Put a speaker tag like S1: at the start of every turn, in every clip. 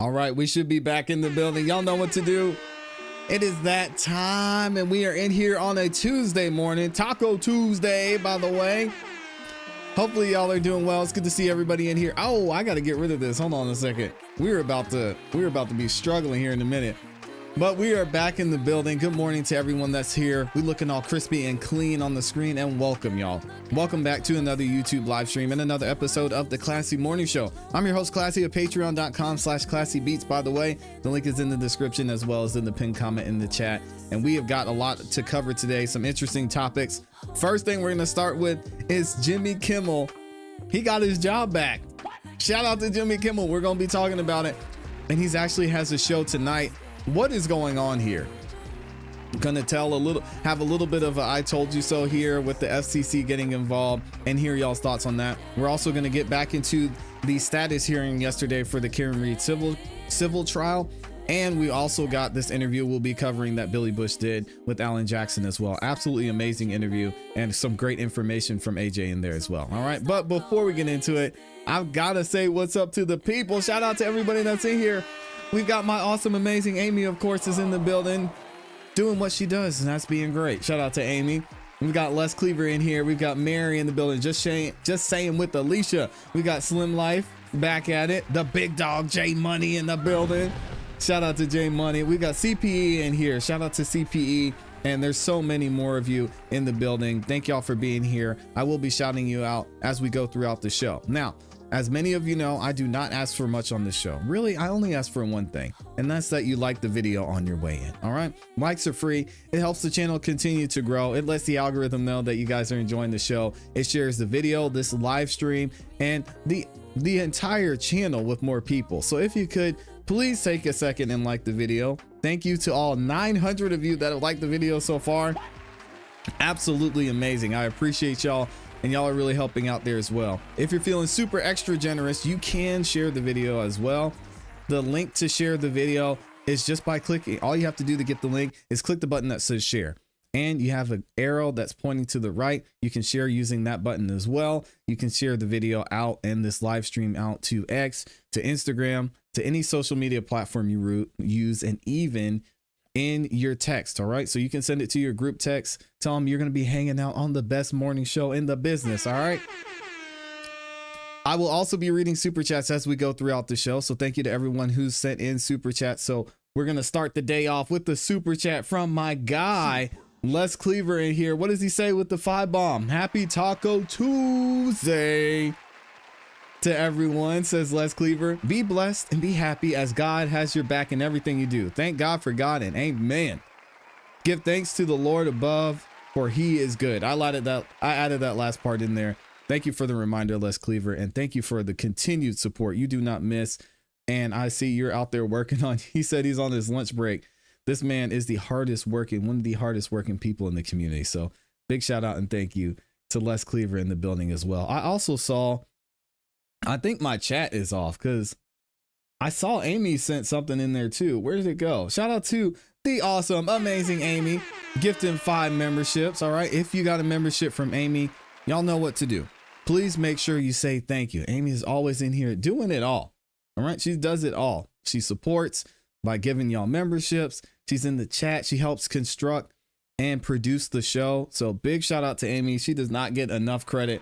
S1: All right, we should be back in the building. Y'all know what to do. It is that time, and we are in here on a Tuesday morning. Taco Tuesday, by the way. Hopefully y'all are doing well. It's good to see everybody in here. Oh, I got to get rid of this. Hold on a second. We're about to be struggling here in a minute. But we are back in the building. Good morning to everyone that's here. We looking all crispy and clean on the screen, and welcome y'all. Welcome back to another YouTube live stream and another episode of the ClassE Morning Show. I'm your host ClassE at patreon.com/ClassEbeats. By the way, the link is in the description as well as in the pinned comment in the chat. And we have got a lot to cover today, some interesting topics. First thing we're going to start with is Jimmy Kimmel. He got his job back. Shout out to Jimmy Kimmel. We're going to be talking about it. And he's actually has a show tonight. What is going on here? I'm gonna have a little bit of a I told you so here with the FCC getting involved and hear y'all's thoughts on that. We're also gonna get back into the status hearing yesterday for the Karen Reed civil trial. And we also got this interview we'll be covering that Billy Bush did with Alan Jackson as well. Absolutely amazing interview and some great information from AJ in there as well. All right, but before we get into it, I've gotta say what's up to the people. Shout out to everybody that's in here. We've got my awesome, amazing Amy, of course, is in the building doing what she does, and that's being great. Shout out to Amy. We've got Les Cleaver in here. We've got Mary in the building. Just saying with Alicia. We got Slim Life back at it. The big dog, J Money in the building. Shout out to J Money. We got CPE in here. Shout out to CPE. And there's so many more of you in the building. Thank y'all for being here. I will be shouting you out as we go throughout the show. Now, as many of you know, I do not ask for much on this show. Really, I only ask for one thing, and that's that you like the video on your way in. All right, likes are free. It helps the channel continue to grow. It lets the algorithm know that you guys are enjoying the show. It shares the video, this live stream, and the entire channel with more people. So if you could, please take a second and like the video. Thank you to all 900 of you that have liked the video so far. Absolutely amazing. I appreciate y'all. And y'all are really helping out there as well. If you're feeling super extra generous, you can share the video as well. The link to share the video is just by clicking. All you have to do to get the link is click the button that says share. And you have an arrow that's pointing to the right. You can share using that button as well. You can share the video out and this live stream out to X, to Instagram, to any social media platform you use, and even in your text. All right, so you can send it to your group text. Tell them you're going to be hanging out on the best morning show in the business. All right, I will also be reading super chats as we go throughout the show, so thank you to everyone who's sent in super chats. So we're going to start the day off with the super chat from my guy Les Cleaver in here. What does he say with the 5 bomb? Happy Taco Tuesday to everyone, says Les Cleaver. Be blessed and be happy as God has your back in everything you do. Thank God for God and amen. Give thanks to the Lord above, for he is good. I added that last part in there. Thank you for the reminder, Les Cleaver, and thank you for the continued support. You do not miss. And I see you're out there working on, he said he's on his lunch break. This man is one of the hardest working people in the community. So big shout out and thank you to Les Cleaver in the building as well. I also saw, I think my chat is off because I saw Amy sent something in there too. Where did it go? Shout out to the awesome, amazing Amy, gifting 5 memberships. All right, if you got a membership from Amy, y'all know what to do. Please make sure you say thank you. Amy is always in here doing it all. All right, she does it all. She supports by giving y'all memberships. She's in the chat. She helps construct and produce the show. So big shout out to Amy. She does not get enough credit,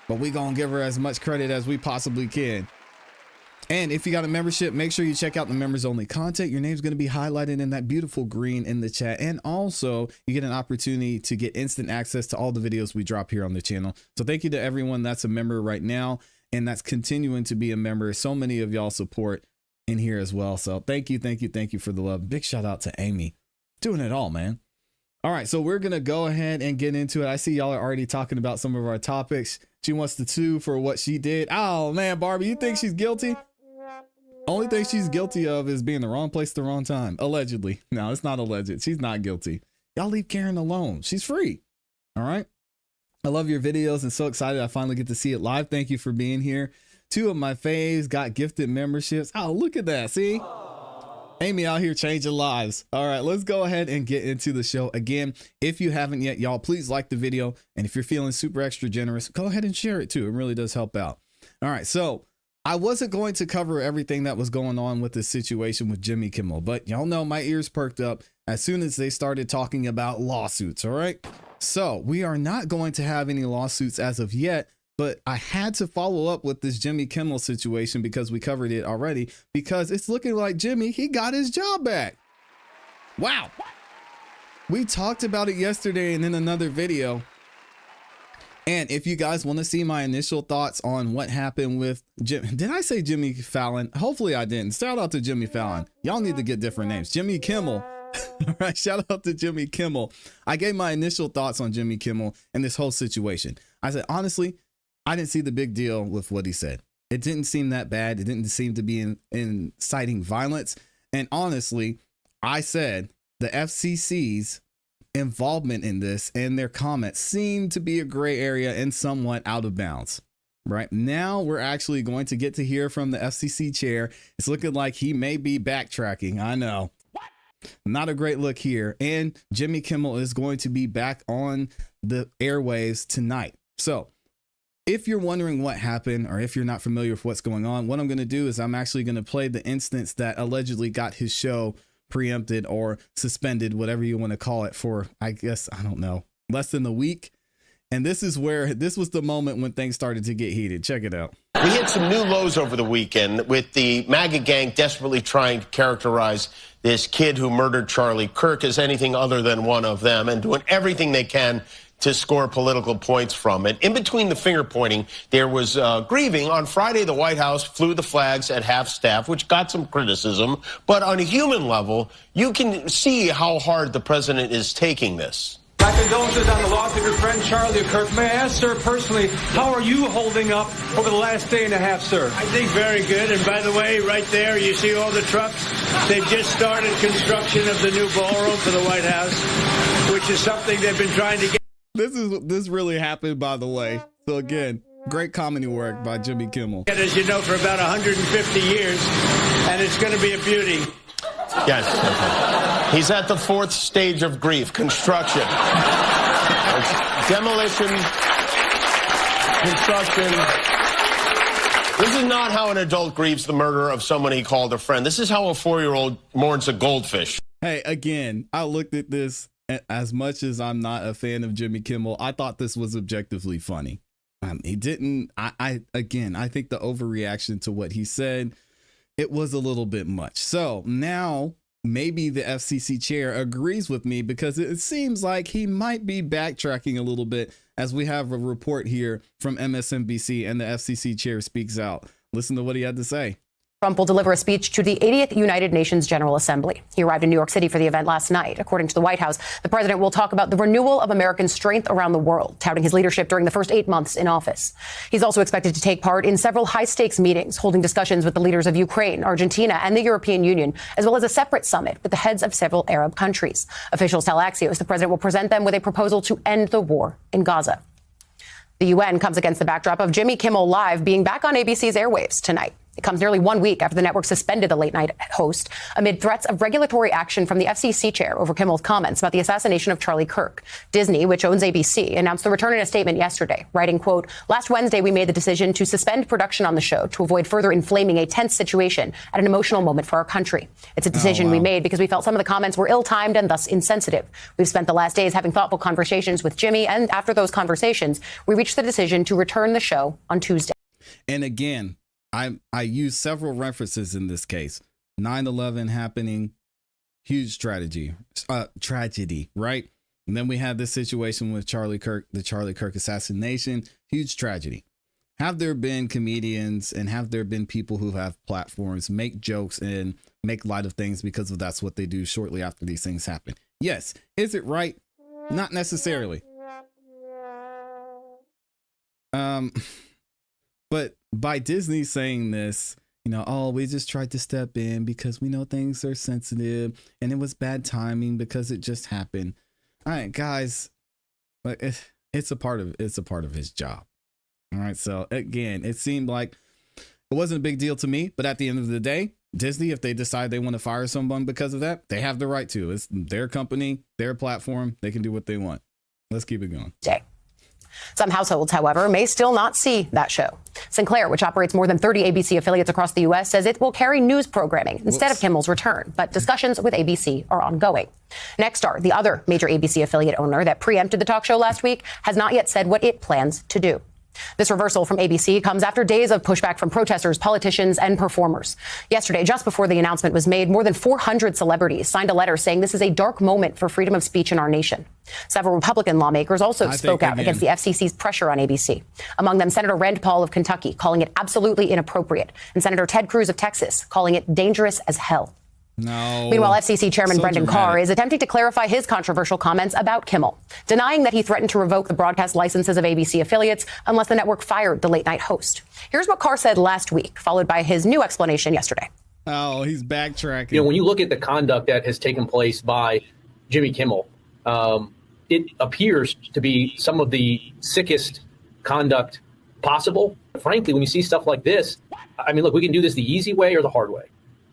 S1: but we gonna give her as much credit as we possibly can. And if you got a membership, make sure you check out the members only content. Your name's going to be highlighted in that beautiful green in the chat. And also you get an opportunity to get instant access to all the videos we drop here on the channel. So thank you to everyone that's a member right now and that's continuing to be a member. So many of y'all support in here as well. So thank you for the love. Big shout out to Amy doing it all, man. All right, so we're going to go ahead and get into it. I see y'all are already talking about some of our topics. She wants to sue for what she did. Oh man, Barbie, you think she's guilty? Only thing she's guilty of is being in the wrong place at the wrong time. Allegedly. No, it's not alleged. She's not guilty. Y'all leave Karen alone. She's free. All right. I love your videos and so excited I finally get to see it live. Thank you for being here. 2 of my faves got gifted memberships. Oh, look at that. See? Amy out here changing lives. All right, let's go ahead and get into the show. Again, if you haven't yet, y'all, please like the video. And if you're feeling super extra generous, go ahead and share it too. It really does help out. All right, so I wasn't going to cover everything that was going on with the situation with Jimmy Kimmel, but y'all know my ears perked up as soon as they started talking about lawsuits. All right. So we are not going to have any lawsuits as of yet, but I had to follow up with this Jimmy Kimmel situation because we covered it already, because it's looking like Jimmy, he got his job back. Wow. We talked about it yesterday and in another video. And if you guys want to see my initial thoughts on what happened with did I say Jimmy Fallon? Hopefully I didn't. Shout out to Jimmy Fallon. Y'all need to get different names. Jimmy Kimmel. All right. Shout out to Jimmy Kimmel. I gave my initial thoughts on Jimmy Kimmel and this whole situation. I said, honestly, I didn't see the big deal with what he said. It didn't seem that bad. It didn't seem to be inciting violence. And honestly, I said the FCC's involvement in this and their comments seem to be a gray area and somewhat out of bounds. Right now, we're actually going to get to hear from the FCC chair. It's looking like he may be backtracking. I know. Not a great look here. And Jimmy Kimmel is going to be back on the airwaves tonight. So if you're wondering what happened, or if you're not familiar with what's going on, what I'm going to do is I'm actually going to play the instance that allegedly got his show preempted or suspended, whatever you want to call it, for, I guess, I don't know, less than a week. And this is where this was the moment when things started to get heated. Check it out.
S2: We hit some new lows over the weekend with the MAGA gang desperately trying to characterize this kid who murdered Charlie Kirk as anything other than one of them, and doing everything they can to score political points from it. In between the finger pointing, there was grieving. On Friday, the White House flew the flags at half staff, which got some criticism. But on a human level, you can see how hard the president is taking this.
S3: My condolences on the loss of your friend Charlie Kirk. May I ask, sir, personally, how are you holding up over the last day and a half, sir?
S4: I think very good. And by the way, right there, you see all the trucks? They've just started construction of the new ballroom for the White House, which is something they've been trying to get.
S1: This really happened, by the way. So again, great comedy work by Jimmy Kimmel.
S4: As you know, for about 150 years, and it's going to be a beauty.
S2: Yes. Okay. He's at the fourth stage of grief, construction. Demolition, construction. This is not how an adult grieves the murder of someone he called a friend. This is how a 4-year-old mourns a goldfish.
S1: Hey, again, I looked at this. As much as I'm not a fan of Jimmy Kimmel, I thought this was objectively funny. He didn't. I think the overreaction to what he said, it was a little bit much. So now maybe the FCC chair agrees with me, because it seems like he might be backtracking a little bit, as we have a report here from MSNBC and the FCC chair speaks out. Listen to what he had to say.
S5: Trump will deliver a speech to the 80th United Nations General Assembly. He arrived in New York City for the event last night. According to the White House, the president will talk about the renewal of American strength around the world, touting his leadership during the first 8 months in office. He's also expected to take part in several high-stakes meetings, holding discussions with the leaders of Ukraine, Argentina, and the European Union, as well as a separate summit with the heads of several Arab countries. Officials tell Axios the president will present them with a proposal to end the war in Gaza. The UN comes against the backdrop of Jimmy Kimmel Live being back on ABC's airwaves tonight. It comes nearly 1 week after the network suspended the late-night host amid threats of regulatory action from the FCC chair over Kimmel's comments about the assassination of Charlie Kirk. Disney, which owns ABC, announced the return in a statement yesterday, writing, quote, "Last Wednesday, we made the decision to suspend production on the show to avoid further inflaming a tense situation at an emotional moment for our country. It's a decision we made because we felt some of the comments were ill-timed and thus insensitive. We've spent the last days having thoughtful conversations with Jimmy, and after those conversations, we reached the decision to return the show on Tuesday."
S1: And again, I use several references in this case. 9/11 happening, huge tragedy, right? And then we had this situation with Charlie Kirk, the Charlie Kirk assassination, huge tragedy. Have there been comedians and have there been people who have platforms make jokes and make light of things because that's what they do shortly after these things happen? Yes. Is it right? Not necessarily. But by Disney saying this, oh, we just tried to step in because we know things are sensitive and it was bad timing because it just happened. All right, guys, but it's a part of his job. All right. So again, it seemed like it wasn't a big deal to me, but at the end of the day, Disney, if they decide they want to fire someone because of that, they have the right to. It's their company, their platform. They can do what they want. Let's keep it going.
S5: Some households, however, may still not see that show. Sinclair, which operates more than 30 ABC affiliates across the U.S., says it will carry news programming instead of Kimmel's return, but discussions with ABC are ongoing. Nexstar, the other major ABC affiliate owner that preempted the talk show last week, has not yet said what it plans to do. This reversal from ABC comes after days of pushback from protesters, politicians, and performers. Yesterday, just before the announcement was made, more than 400 celebrities signed a letter saying this is a dark moment for freedom of speech in our nation. Several Republican lawmakers also spoke out against the FCC's pressure on ABC. Among them, Senator Rand Paul of Kentucky, calling it absolutely inappropriate, and Senator Ted Cruz of Texas, calling it dangerous as hell.
S1: No.
S5: Meanwhile, FCC Chairman Brendan Carr is attempting to clarify his controversial comments about Kimmel, denying that he threatened to revoke the broadcast licenses of ABC affiliates unless the network fired the late-night host. Here's what Carr said last week, followed by his new explanation yesterday.
S1: Oh, he's backtracking.
S6: You know, when you look at the conduct that has taken place by Jimmy Kimmel, it appears to be some of the sickest conduct possible. Frankly, when you see stuff like this, I mean, look, we can do this the easy way or the hard way.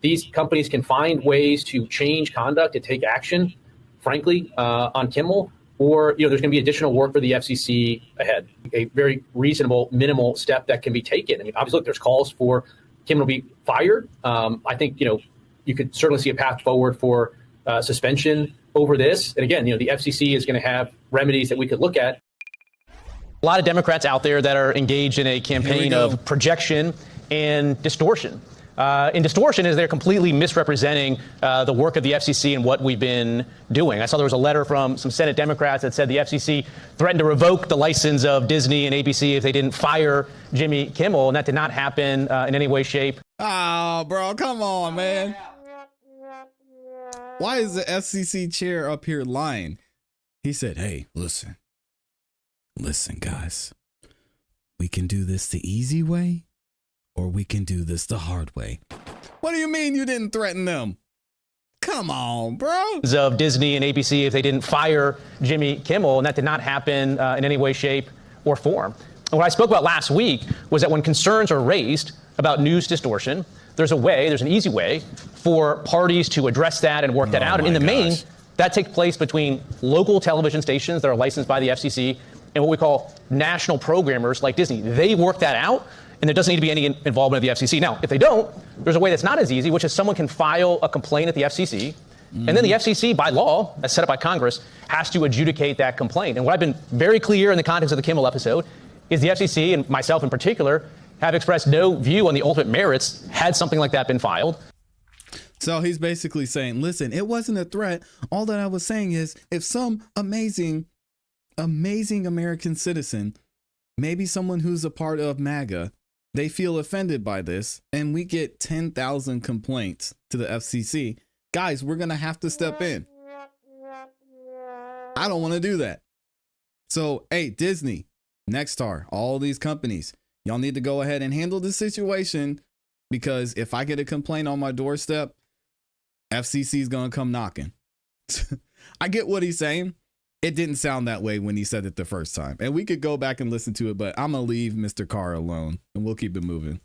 S6: These companies can find ways to change conduct, to take action, frankly, on Kimmel, or, you know, there's going to be additional work for the FCC ahead. A very reasonable, minimal step that can be taken. I mean, obviously, look, there's calls for Kimmel to be fired. I think, you know, you could certainly see a path forward for suspension over this. And again, you know, the FCC is going to have remedies that we could look at.
S7: A lot of Democrats out there that are engaged in a campaign of projection and distortion. And distortion is they're completely misrepresenting the work of the FCC and what we've been doing. I saw there was a letter from some Senate Democrats that said the FCC threatened to revoke the license of Disney and ABC if they didn't fire Jimmy Kimmel, and that did not happen in any way, shape.
S1: Oh, bro, come on, man. Why is the FCC chair up here lying? He said, hey, listen, guys, we can do this the easy way, or we can do this the hard way. What do you mean you didn't threaten them? Come on, bro.
S7: Of Disney and ABC if they didn't fire Jimmy Kimmel, and that did not happen in any way, shape, or form. And what I spoke about last week was that when concerns are raised about news distortion, there's an easy way for parties to address that and work that out. And in the main, that takes place between local television stations that are licensed by the FCC and what we call national programmers like Disney. They work that out, and there doesn't need to be any involvement of the FCC. Now, if they don't, there's a way that's not as easy, which is someone can file a complaint at the FCC, and then the FCC, by law, as set up by Congress, has to adjudicate that complaint. And what I've been very clear in the context of the Kimmel episode is the FCC, and myself in particular, have expressed no view on the ultimate merits had something like that been filed.
S1: So he's basically saying, listen, it wasn't a threat. All that I was saying is if some amazing American citizen, maybe someone who's a part of MAGA, they feel offended by this and we get 10,000 complaints to the FCC, guys, we're going to have to step in. I don't want to do that. So, hey, Disney, Nexstar, all these companies, y'all need to go ahead and handle the situation, because if I get a complaint on my doorstep, FCC is going to come knocking. I get what he's saying. It didn't sound that way when he said it the first time. And we could go back and listen to it, but I'm going to leave Mr. Carr alone and we'll keep it moving.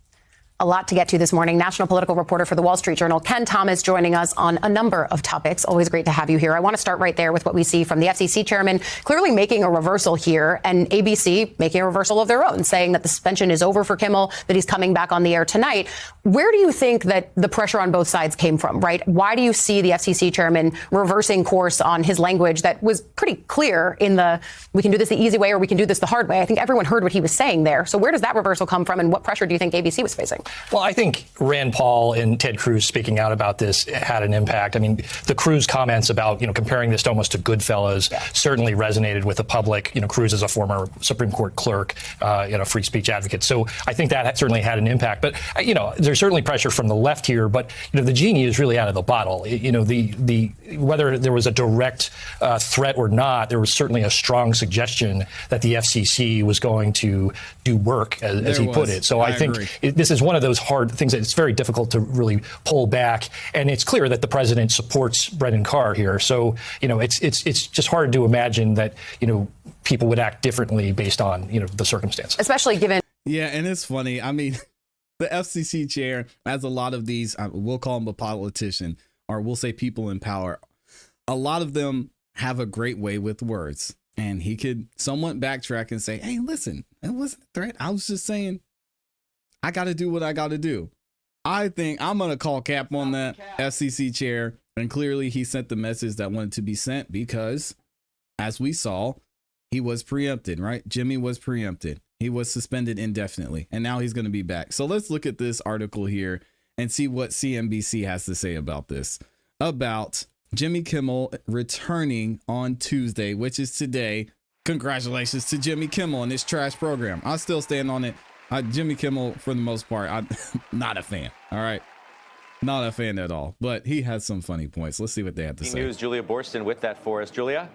S5: A lot to get to this morning. National political reporter for the Wall Street Journal, Ken Thomas, joining us on a number of topics. Always great to have you here. I want to start right there with what we see from the FCC chairman clearly making a reversal here, and ABC making a reversal of their own, saying that the suspension is over for Kimmel, that he's coming back on the air tonight. Where do you think that the pressure on both sides came from, right? Why do you see the FCC chairman reversing course on his language that was pretty clear in the, we can do this the easy way or we can do this the hard way? I think everyone heard what he was saying there. So where does that reversal come from, and what pressure do you think ABC was facing?
S8: Well, I think Rand Paul and Ted Cruz speaking out about this had an impact. I mean, the Cruz comments about, comparing this to almost to Goodfellas certainly resonated with the public. Cruz is a former Supreme Court clerk, free speech advocate. So I think that certainly had an impact. But, there's certainly pressure from the left here. But, the genie is really out of the bottle. Whether there was a direct threat or not, there was certainly a strong suggestion that the FCC was going to do work, as he put it. So I think this is one of those hard things that it's very difficult to really pull back. And it's clear that the president supports Brendan Carr here. So, it's just hard to imagine that, people would act differently based on, the circumstances.
S5: Especially given.
S1: Yeah, and it's funny. I mean, the FCC chair, as a lot of these, we'll call them a politician, or we'll say people in power, a lot of them have a great way with words. and he could somewhat backtrack and say, hey, listen, it wasn't a threat. I was just saying, I got to do what I got to do. I think I'm going to call cap on that FCC chair. And clearly he sent the message that wanted to be sent because, as we saw, he was preempted, right? Jimmy was preempted. He was suspended indefinitely, and now he's going to be back. So let's look at this article here and see what CNBC has to say about this, about Jimmy Kimmel returning on Tuesday, which is today. Congratulations to Jimmy Kimmel and his trash program. I still stand on it. Jimmy Kimmel, for the most part, I'm not a fan. All right. Not a fan at all, but he has some funny points. Let's see what they have to say.
S9: News, Julia Borston with that for us. Julia?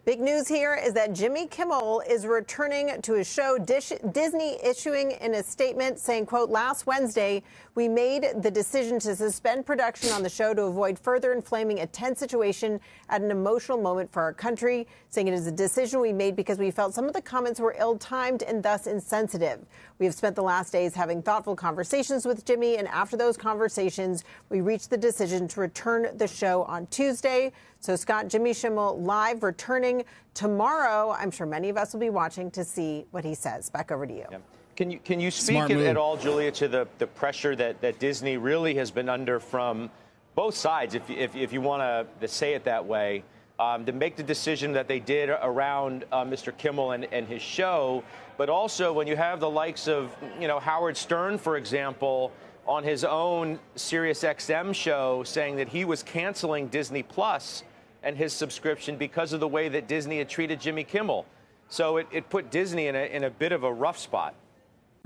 S10: Big news here is that Jimmy Kimmel is returning to his show. Disney issuing in a statement saying, quote, last Wednesday, we made the decision to suspend production on the show to avoid further inflaming a tense situation at an emotional moment for our country, saying it is a decision we made because we felt some of the comments were ill-timed and thus insensitive. We have spent the last days having thoughtful conversations with Jimmy, and after those conversations, we reached the decision to return the show on Tuesday. So, Scott, Jimmy Kimmel live returning tomorrow. I'm sure many of us will be watching to see what he says. Back over to you.
S9: Yeah. Can you speak at all, Julia, to the pressure that Disney really has been under from both sides, if you want to say it that way, to make the decision that they did around Mr. Kimmel and his show, but also when you have the likes of, Howard Stern, for example, on his own SiriusXM show saying that he was canceling Disney Plus and his subscription because of the way that Disney had treated Jimmy Kimmel. So it put Disney in a bit of a rough spot.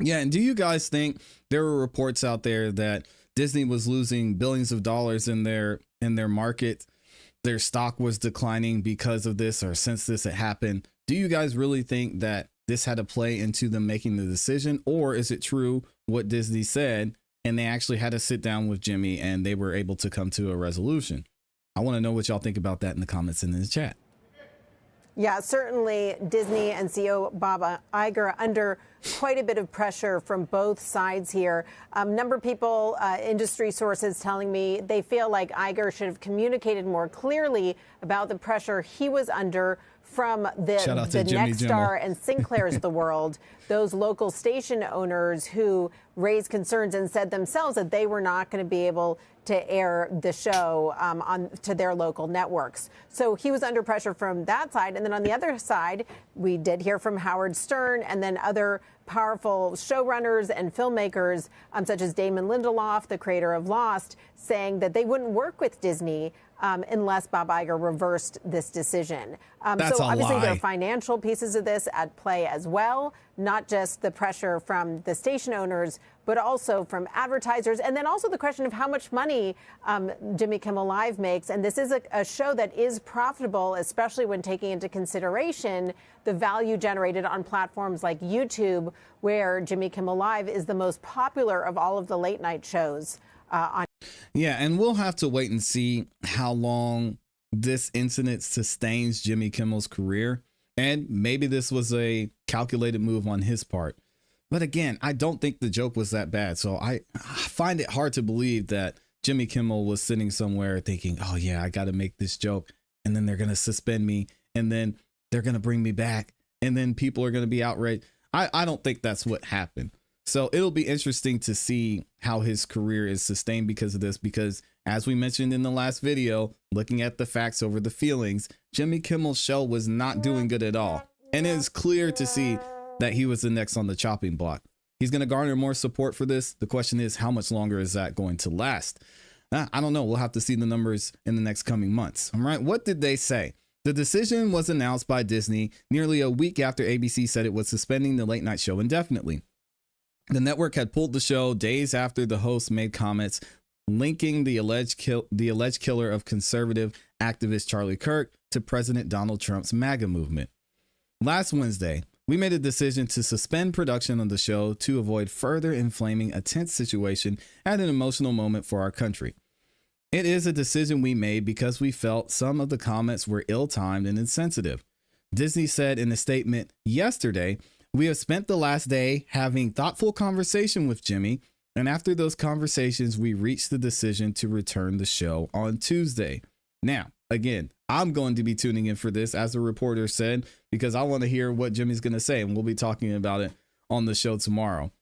S1: Yeah, and do you guys think there were reports out there that Disney was losing billions of dollars in their market? Their stock was declining because of this, or since this had happened. Do you guys really think that this had to play into them making the decision, or is it true what Disney said and they actually had to sit down with Jimmy and they were able to come to a resolution? I want to know what y'all think about that in the comments and in the chat.
S10: Yeah, certainly Disney and CEO Bob Iger under quite a bit of pressure from both sides here. Number of people, industry sources telling me they feel like Iger should have communicated more clearly about the pressure he was under from the Nexstar and Sinclair's of the world, those local station owners who raised concerns and said themselves that they were not going to be able to air the show on to their local networks. So he was under pressure from that side. And then on the other side, we did hear from Howard Stern and then other powerful showrunners and filmmakers, such as Damon Lindelof, the creator of Lost, saying that they wouldn't work with Disney unless Bob Iger reversed this decision. So obviously there are financial pieces of this at play as well, not just the pressure from the station owners, but also from advertisers. And then also the question of how much money Jimmy Kimmel Live makes. And this is a show that is profitable, especially when taking into consideration the value generated on platforms like YouTube, where Jimmy Kimmel Live is the most popular of all of the late night shows on.
S1: Yeah, and we'll have to wait and see how long this incident sustains Jimmy Kimmel's career. And maybe this was a calculated move on his part. But again, I don't think the joke was that bad. So I find it hard to believe that Jimmy Kimmel was sitting somewhere thinking, oh, yeah, I got to make this joke. And then they're going to suspend me. And then they're going to bring me back. And then people are going to be outraged. I don't think that's what happened. So it'll be interesting to see how his career is sustained because of this, because as we mentioned in the last video, looking at the facts over the feelings, Jimmy Kimmel's show was not doing good at all. And it is clear to see that he was the next on the chopping block. He's going to garner more support for this. The question is, how much longer is that going to last? I don't know. We'll have to see the numbers in the next coming months. All right. What did they say? The decision was announced by Disney nearly a week after ABC said it was suspending the late night show indefinitely. The network had pulled the show days after the host made comments linking the alleged killer of conservative activist Charlie Kirk to President Donald Trump's MAGA movement. Last Wednesday, we made a decision to suspend production on the show to avoid further inflaming a tense situation at an emotional moment for our country. It is a decision we made because we felt some of the comments were ill-timed and insensitive. Disney said in a statement yesterday, "We have spent the last day having thoughtful conversation with Jimmy, and after those conversations, we reached the decision to return the show on Tuesday." Now, again, I'm going to be tuning in for this, as the reporter said, because I want to hear what Jimmy's going to say, and we'll be talking about it on the show tomorrow.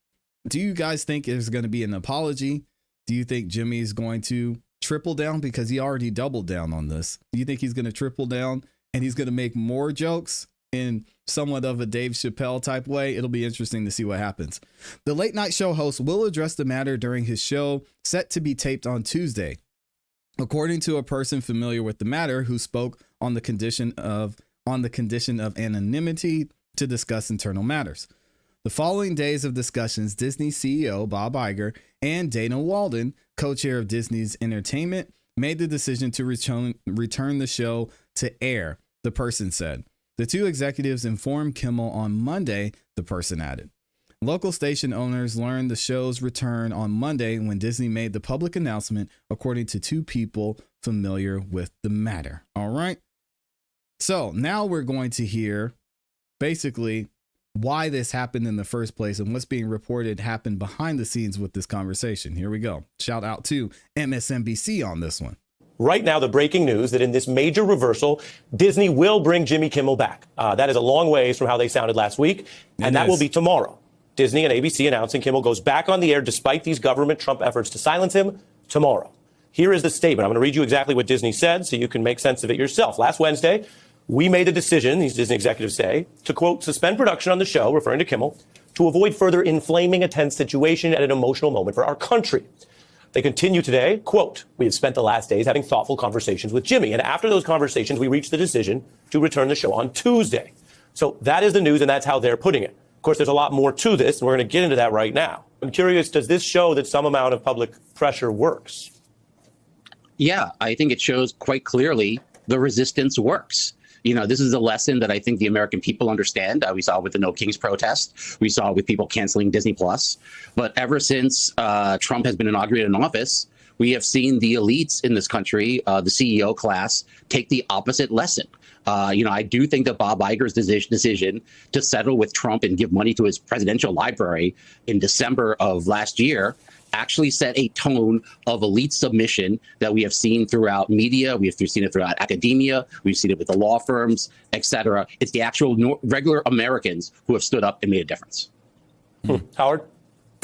S1: Do you guys think there's going to be an apology? Do you think Jimmy's going to triple down, because he already doubled down on this? Do you think he's going to triple down and he's going to make more jokes in somewhat of a Dave Chappelle type way? It'll be interesting to see what happens. The late night show host will address the matter during his show set to be taped on Tuesday, according to a person familiar with the matter who spoke on the condition of anonymity to discuss internal matters. The following days of discussions, Disney CEO Bob Iger and Dana Walden, co-chair of Disney's entertainment, made the decision to return the show to air, the person said. The two executives informed Kimmel on Monday, the person added. Local station owners learned the show's return on Monday when Disney made the public announcement, according to two people familiar with the matter. All right. So now we're going to hear basically why this happened in the first place and what's being reported happened behind the scenes with this conversation. Here we go. Shout out to MSNBC on this one.
S11: Right now, the breaking news that in this major reversal, Disney will bring Jimmy Kimmel back. That is a long ways from how they sounded last week, and that will be tomorrow. Disney and ABC announcing Kimmel goes back on the air despite these government Trump efforts to silence him tomorrow. Here is the statement. I'm going to read you exactly what Disney said so you can make sense of it yourself. Last Wednesday, we made the decision, these Disney executives say, to, quote, suspend production on the show, referring to Kimmel, to avoid further inflaming a tense situation at an emotional moment for our country. They continue today, quote, we have spent the last days having thoughtful conversations with Jimmy. And after those conversations, we reached the decision to return the show on Tuesday. So that is the news, and that's how they're putting it. Of course, there's a lot more to this, and we're going to get into that right now. I'm curious, does this show that some amount of public pressure works?
S12: Yeah, I think it shows quite clearly the resistance works. You know, this is a lesson that I think the American people understand. We saw it with the No Kings protest. We saw it with people canceling Disney Plus. But ever since Trump has been inaugurated in office, we have seen the elites in this country, the CEO class, take the opposite lesson. I do think that Bob Iger's decision to settle with Trump and give money to his presidential library in December of last year actually set a tone of elite submission that we have seen throughout media. We have seen it throughout academia. We've seen it with the law firms, et cetera. It's the actual regular Americans who have stood up and made a difference.
S11: Howard?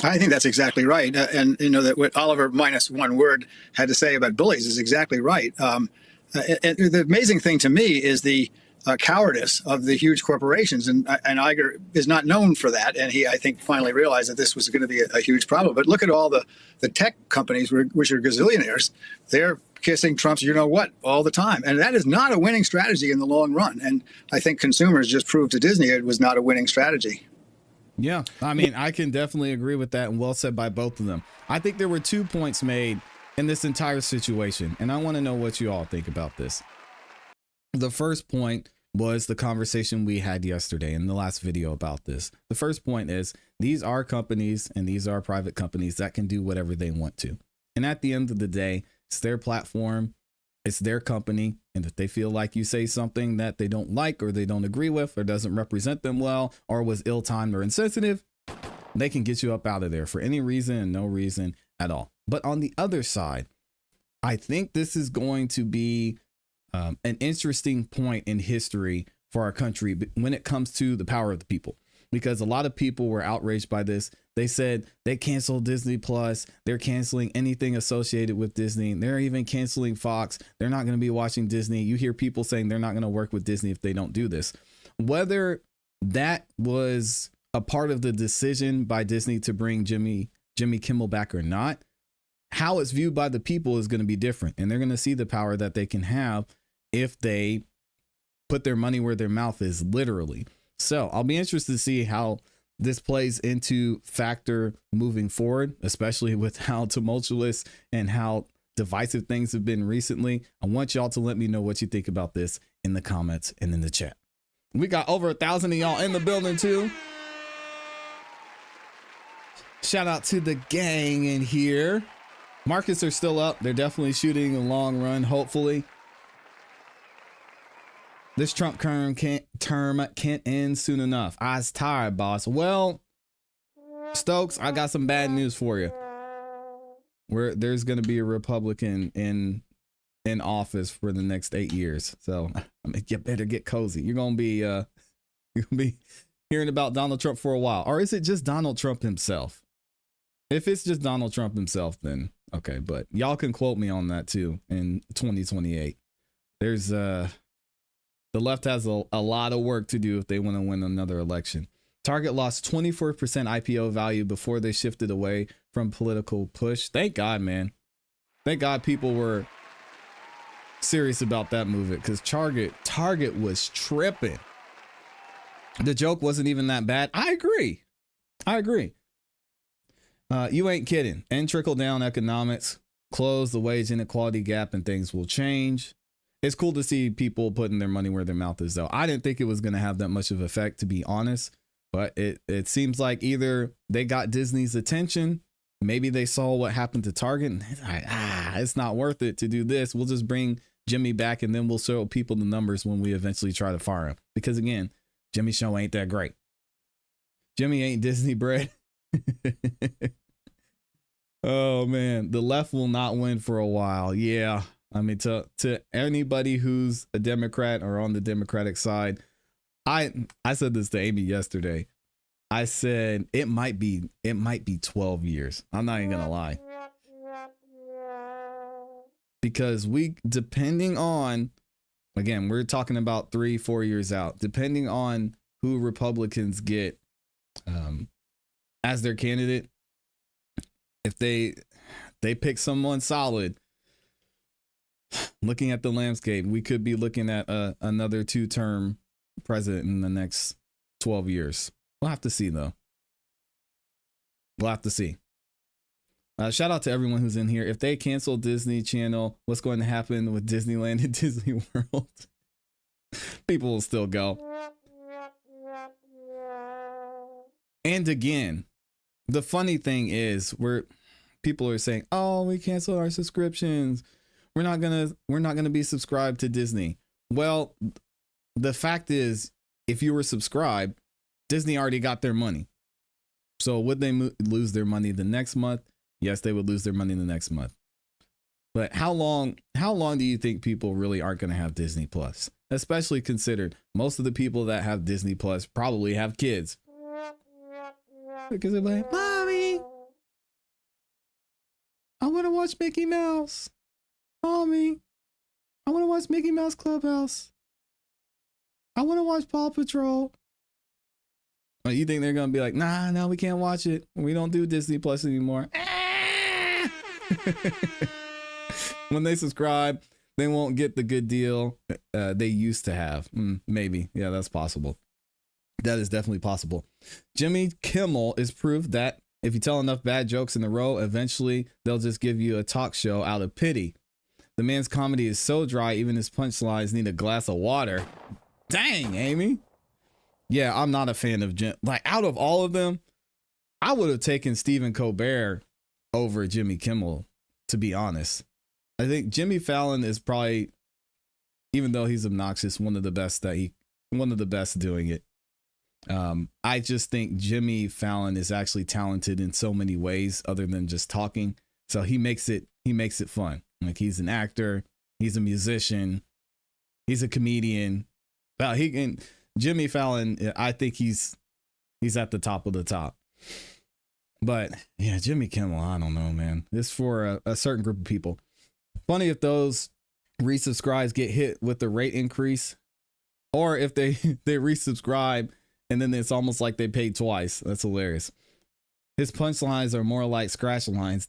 S13: I think that's exactly right. And, that what Oliver minus one word had to say about bullies is exactly right. And the amazing thing to me is the cowardice of the huge corporations. And Iger is not known for that. And he, I think, finally realized that this was going to be a huge problem. But look at all the tech companies, which are gazillionaires. They're kissing Trump's you-know-what all the time. And that is not a winning strategy in the long run. And I think consumers just proved to Disney it was not a winning strategy.
S1: Yeah, I mean, I can definitely agree with that, and well said by both of them. I think there were 2 points made in this entire situation, and I want to know what you all think about this. The first point was the conversation we had yesterday in the last video about this. The first point is these are companies and these are private companies that can do whatever they want to. And at the end of the day, it's their platform, it's their company. And if they feel like you say something that they don't like or they don't agree with or doesn't represent them well or was ill-timed or insensitive, they can get you up out of there for any reason and no reason at all. But on the other side, I think this is going to be an interesting point in history for our country when it comes to the power of the people, because a lot of people were outraged by this. They said they canceled Disney Plus. They're canceling anything associated with Disney. They're even canceling Fox. They're not going to be watching Disney. You hear people saying they're not going to work with Disney if they don't do this. Whether that was a part of the decision by Disney to bring Jimmy Kimmel back or not, how it's viewed by the people is going to be different. And they're going to see the power that they can have if they put their money where their mouth is, literally. So I'll be interested to see how this plays into factor moving forward, especially with how tumultuous and how divisive things have been recently. I want y'all to let me know what you think about this in the comments and in the chat. We got over 1,000 of y'all in the building too. Shout out to the gang in here. Markets are still up. They're definitely shooting a long run, hopefully. This Trump term can't end soon enough. I's tired, boss. Well, Stokes, I got some bad news for you. There's going to be a Republican in in office for the next 8 years. So I mean, you better get cozy. You're gonna be hearing about Donald Trump for a while. Or is it just Donald Trump himself? If it's just Donald Trump himself, then okay. But y'all can quote me on that too in 2028. There's the left has a lot of work to do if they want to win another election. Target lost 24% IPO value before they shifted away from political push. Thank God, man. Thank God people were serious about that movement, because Target was tripping. The joke wasn't even that bad. I agree. You ain't kidding. And trickle down economics, close the wage inequality gap, and things will change. It's cool to see people putting their money where their mouth is, though. I didn't think it was going to have that much of an effect, to be honest. But it seems like either they got Disney's attention, maybe they saw what happened to Target, and it's like, it's not worth it to do this. We'll just bring Jimmy back, and then we'll show people the numbers when we eventually try to fire him. Because again, Jimmy's show ain't that great. Jimmy ain't Disney bread. Oh man, the left will not win for a while. Yeah, I mean, to anybody who's a Democrat or on the Democratic side, I said this to Amy yesterday. I said it might be 12 years. I'm not even gonna lie, because depending on, again, we're talking about 3-4 years out, depending on who Republicans get as their candidate. If they pick someone solid, looking at the landscape, we could be looking at another 2-term president in the next 12 years. We'll have to see, though. We'll have to see. Shout out to everyone who's in here. If they cancel Disney Channel, what's going to happen with Disneyland and Disney World? People will still go. And again, the funny thing is, people are saying, "Oh, we canceled our subscriptions. We're not gonna be subscribed to Disney." Well, the fact is, if you were subscribed, Disney already got their money. So would they lose their money the next month? Yes, they would lose their money the next month. But how long do you think people really aren't going to have Disney Plus? Especially considered most of the people that have Disney Plus probably have kids. Because they're like, "Mommy, I want to watch Mickey Mouse. Mommy, I want to watch Mickey Mouse Clubhouse. I want to watch Paw Patrol." You think they're going to be like, "Nah, no, we can't watch it. We don't do Disney Plus anymore." When they subscribe, they won't get the good deal they used to have. Maybe. Yeah, that's possible. That is definitely possible. Jimmy Kimmel is proof that if you tell enough bad jokes in a row, eventually they'll just give you a talk show out of pity. The man's comedy is so dry, even his punchlines need a glass of water. Dang, Amy. Yeah, I'm not a fan of Jim. Like, out of all of them, I would have taken Stephen Colbert over Jimmy Kimmel, to be honest. I think Jimmy Fallon is probably, even though he's obnoxious, one of the best doing it. I just think Jimmy Fallon is actually talented in so many ways other than just talking. So he makes it fun. Like, he's an actor, he's a musician, he's a comedian. Jimmy Fallon, I think he's at the top of the top. But yeah, Jimmy Kimmel, I don't know, man. It's for a certain group of people. Funny if those resubscribes get hit with the rate increase, or if they resubscribe and then it's almost like they paid twice. That's hilarious. His punchlines are more like scratch lines.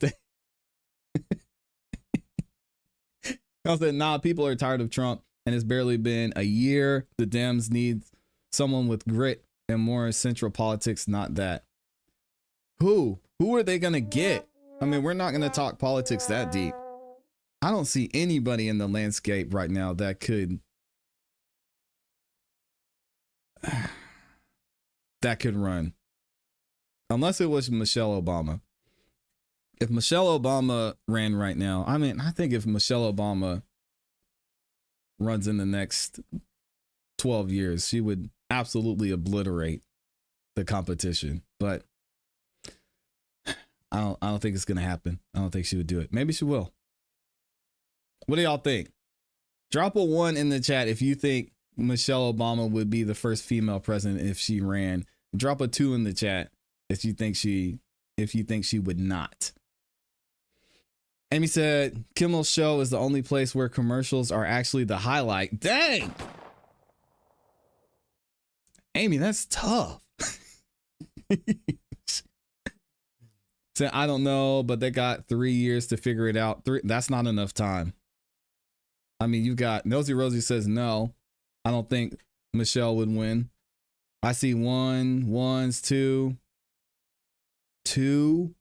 S1: I said, nah, people are tired of Trump, and it's barely been a year. The Dems need someone with grit and more central politics, not that. Who are they going to get? I mean, we're not going to talk politics that deep. I don't see anybody in the landscape right now that could run. Unless it was Michelle Obama. If Michelle Obama ran right now, I mean, I think if Michelle Obama runs in the next 12 years, she would absolutely obliterate the competition. But I don't think it's going to happen. I don't think she would do it. Maybe she will. What do y'all think? Drop a 1 in the chat if you think Michelle Obama would be the first female president if she ran. Drop a 2 in the chat if you think she would not. Amy said Kimmel's show is the only place where commercials are actually the highlight. Dang. Amy, that's tough. Said, I don't know, but they got 3 years to figure it out. That's not enough time. I mean, you got Nosy Rosie says no. I don't think Michelle would win. I see 1, 1s, 2.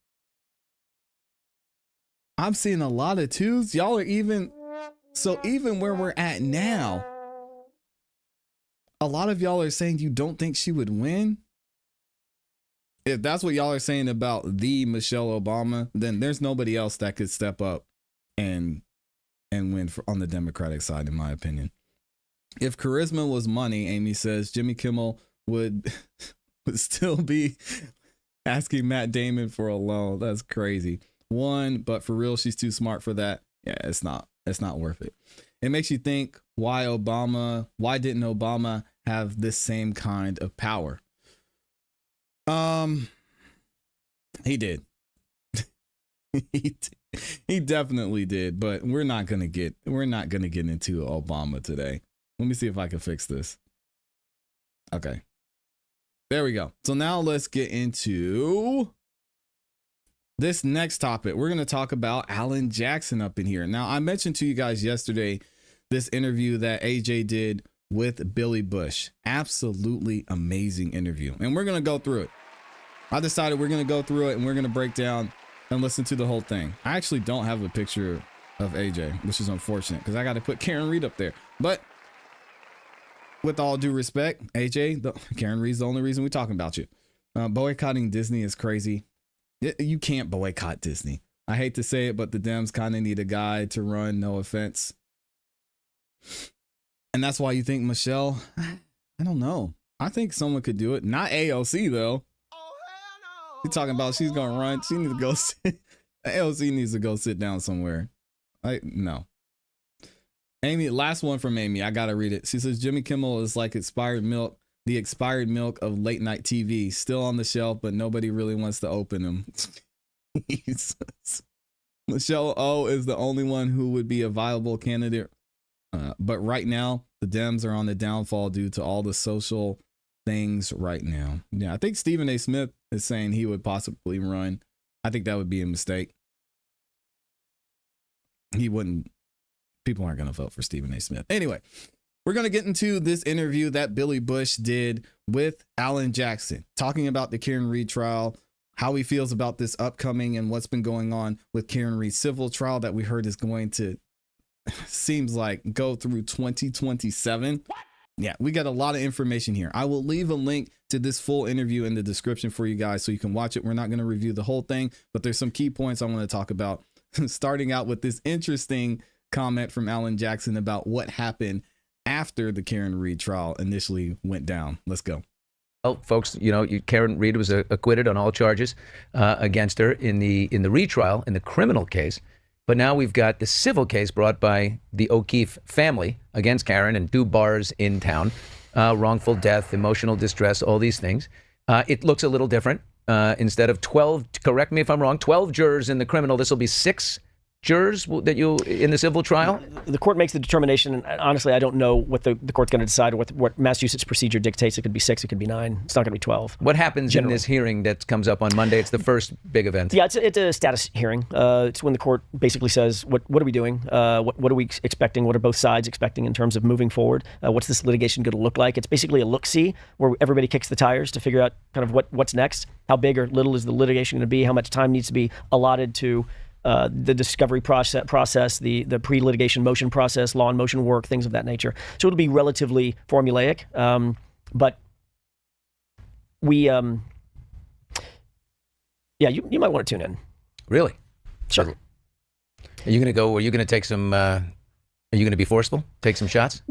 S1: I'm seeing a lot of 2s. Y'all are even where we're at now. A lot of y'all are saying you don't think she would win. If that's what y'all are saying about the Michelle Obama, then there's nobody else that could step up and win on the Democratic side, in my opinion. If charisma was money, Amy says, Jimmy Kimmel would still be asking Matt Damon for a loan. That's crazy. 1, but for real, she's too smart for that. Yeah, it's not worth it. It makes you think, why didn't Obama have this same kind of power? He did. He definitely did, but we're not gonna get into Obama today. Let me see if I can fix this. Okay. There we go. So now let's get into this next topic. We're going to talk about Alan Jackson up in here. Now, I mentioned to you guys yesterday this interview that AJ did with Billy Bush. Absolutely amazing interview. And we're going to go through it. I decided we're going to go through it and we're going to break down and listen to the whole thing. I actually don't have a picture of AJ, which is unfortunate because I got to put Karen Reed up there. But with all due respect, AJ, Karen Reed's the only reason we're talking about you. Boycotting Disney is crazy. You can't boycott Disney. I hate to say it, but the Dems kind of need a guy to run, no offense. And that's why you think Michelle, I don't know. I think someone could do it. Not AOC, though. You're talking about she's going to run. She needs to go sit. AOC needs to go sit down somewhere. No. Amy, last one from Amy. I got to read it. She says, Jimmy Kimmel is like expired milk, the expired milk of late night TV. Still on the shelf, but nobody really wants to open them. Michelle O is the only one who would be a viable candidate. But right now, the Dems are on the downfall due to all the social things right now. Yeah, I think Stephen A. Smith is saying he would possibly run. I think that would be a mistake. He wouldn't. People aren't going to vote for Stephen A. Smith. Anyway, we're going to get into this interview that Billy Bush did with Alan Jackson, talking about the Karen Reed trial, how he feels about this upcoming and what's been going on with Karen Reed's civil trial that we heard is going to, seems like, go through 2027. Yeah, we got a lot of information here. I will leave a link to this full interview in the description for you guys so you can watch it. We're not going to review the whole thing, but there's some key points I want to talk about, starting out with this interesting comment from Alan Jackson about what happened after the Karen Reed trial initially went down. Let's go.
S14: Well, folks, Karen Reed was acquitted on all charges against her in the retrial, in the criminal case. But now we've got the civil case brought by the O'Keefe family against Karen and 2 bars in town, wrongful death, emotional distress, all these things. It looks a little different. Instead of 12, correct me if I'm wrong, 12 jurors in the criminal, this will be 6 jurors that you in the civil trial?
S15: The court makes the determination, and honestly, I don't know what the court's going to decide, or what Massachusetts procedure dictates. It could be 6, it could be 9. It's not going to be 12.
S14: What happens in this hearing that comes up on Monday? It's the first big event.
S15: Yeah, it's a status hearing. It's when the court basically says, what are we doing? What are we expecting? What are both sides expecting in terms of moving forward? What's this litigation going to look like? It's basically a look-see where everybody kicks the tires to figure out kind of what's next. How big or little is the litigation going to be? How much time needs to be allotted to the discovery process, the pre-litigation motion process, law and motion work, things of that nature. So it'll be relatively formulaic, but we, you might want to tune in.
S14: Really?
S15: Sure.
S14: Are you going to go? Are you going to take some? Are you going to be forceful? Take some shots?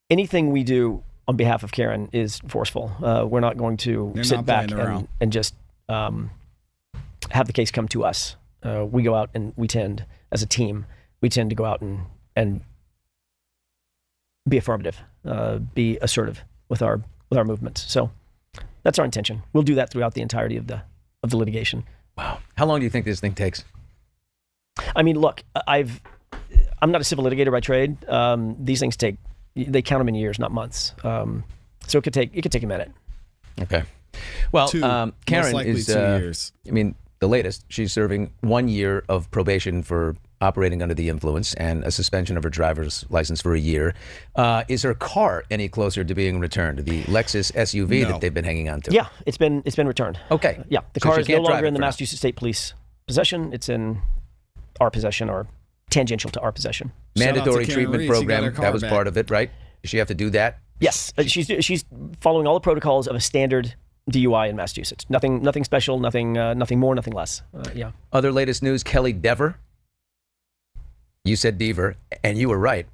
S15: Anything we do on behalf of Karen is forceful. We're not going to sit back and just have the case come to us. We go out and we tend, as a team, we tend to go out and be affirmative, be assertive with our movements. So that's our intention. We'll do that throughout the entirety of the litigation.
S14: Wow. How long do you think this thing takes?
S15: I mean, look, I'm not a civil litigator by trade. These things they count them in years, not months. So it could take a minute.
S14: Okay. Well, Karen
S1: most likely
S14: is
S1: 2 years.
S14: I mean, the latest. She's serving 1 year of probation for operating under the influence and a suspension of her driver's license for a year. Is her car any closer to being returned? The Lexus SUV that they've been hanging on to?
S15: Yeah, it's been returned.
S14: Okay.
S15: Yeah, the car is no longer in the Massachusetts State Police possession. It's in our possession or tangential to our possession.
S14: Mandatory treatment program, that was part of it, right? Does she have to do that?
S15: Yes, she's following all the protocols of a standard DUI in Massachusetts. Nothing special, nothing more, nothing less. Yeah.
S14: Other latest news, Kelly Dever. You said Dever, and you were right.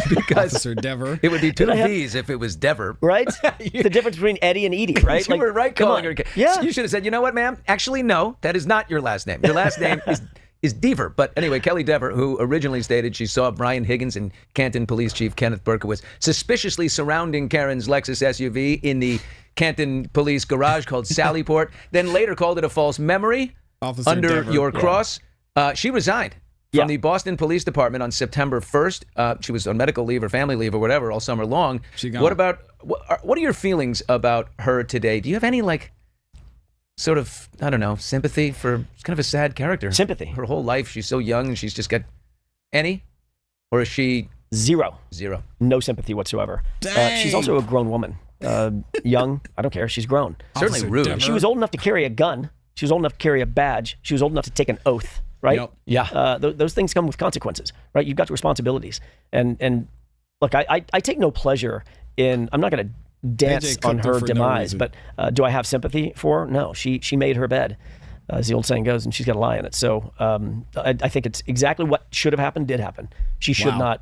S14: Because
S1: Officer Dever.
S14: It would be two V's if it was Dever.
S15: Right? The difference between Eddie and Edie, right?
S14: You were right calling her.
S15: Yeah.
S14: You should have said, you know what, ma'am? Actually, no, that is not your last name. Your last name is Dever. But anyway, Kelly Dever, who originally stated she saw Brian Higgins and Canton Police Chief Kenneth Berkowitz suspiciously surrounding Karen's Lexus SUV in the Canton Police garage called Sallyport, then later called it a false memory under
S1: Dever.
S14: your cross. She resigned from the Boston Police Department on September 1st. She was on medical leave or family leave or whatever all summer long. What are your feelings about her today? Do you have any sort of, I don't know, sympathy for kind of a sad character?
S15: Sympathy.
S14: Her whole life, she's so young and she's just got any? Or is she?
S15: Zero.
S14: No
S15: sympathy whatsoever. She's also a grown woman. Young, I don't care. She's grown.
S14: Certainly rude.
S15: Dever. She was old enough to carry a gun. She was old enough to carry a badge. She was old enough to take an oath, right?
S14: Yep. Yeah.
S15: Those things come with consequences, right? You've got responsibilities. And look, I take no pleasure in, I'm not going to dance on her demise, but do I have sympathy for her? No. She made her bed, as the old saying goes, and she's got to lie in it. So I think it's exactly what should have happened did happen. She should not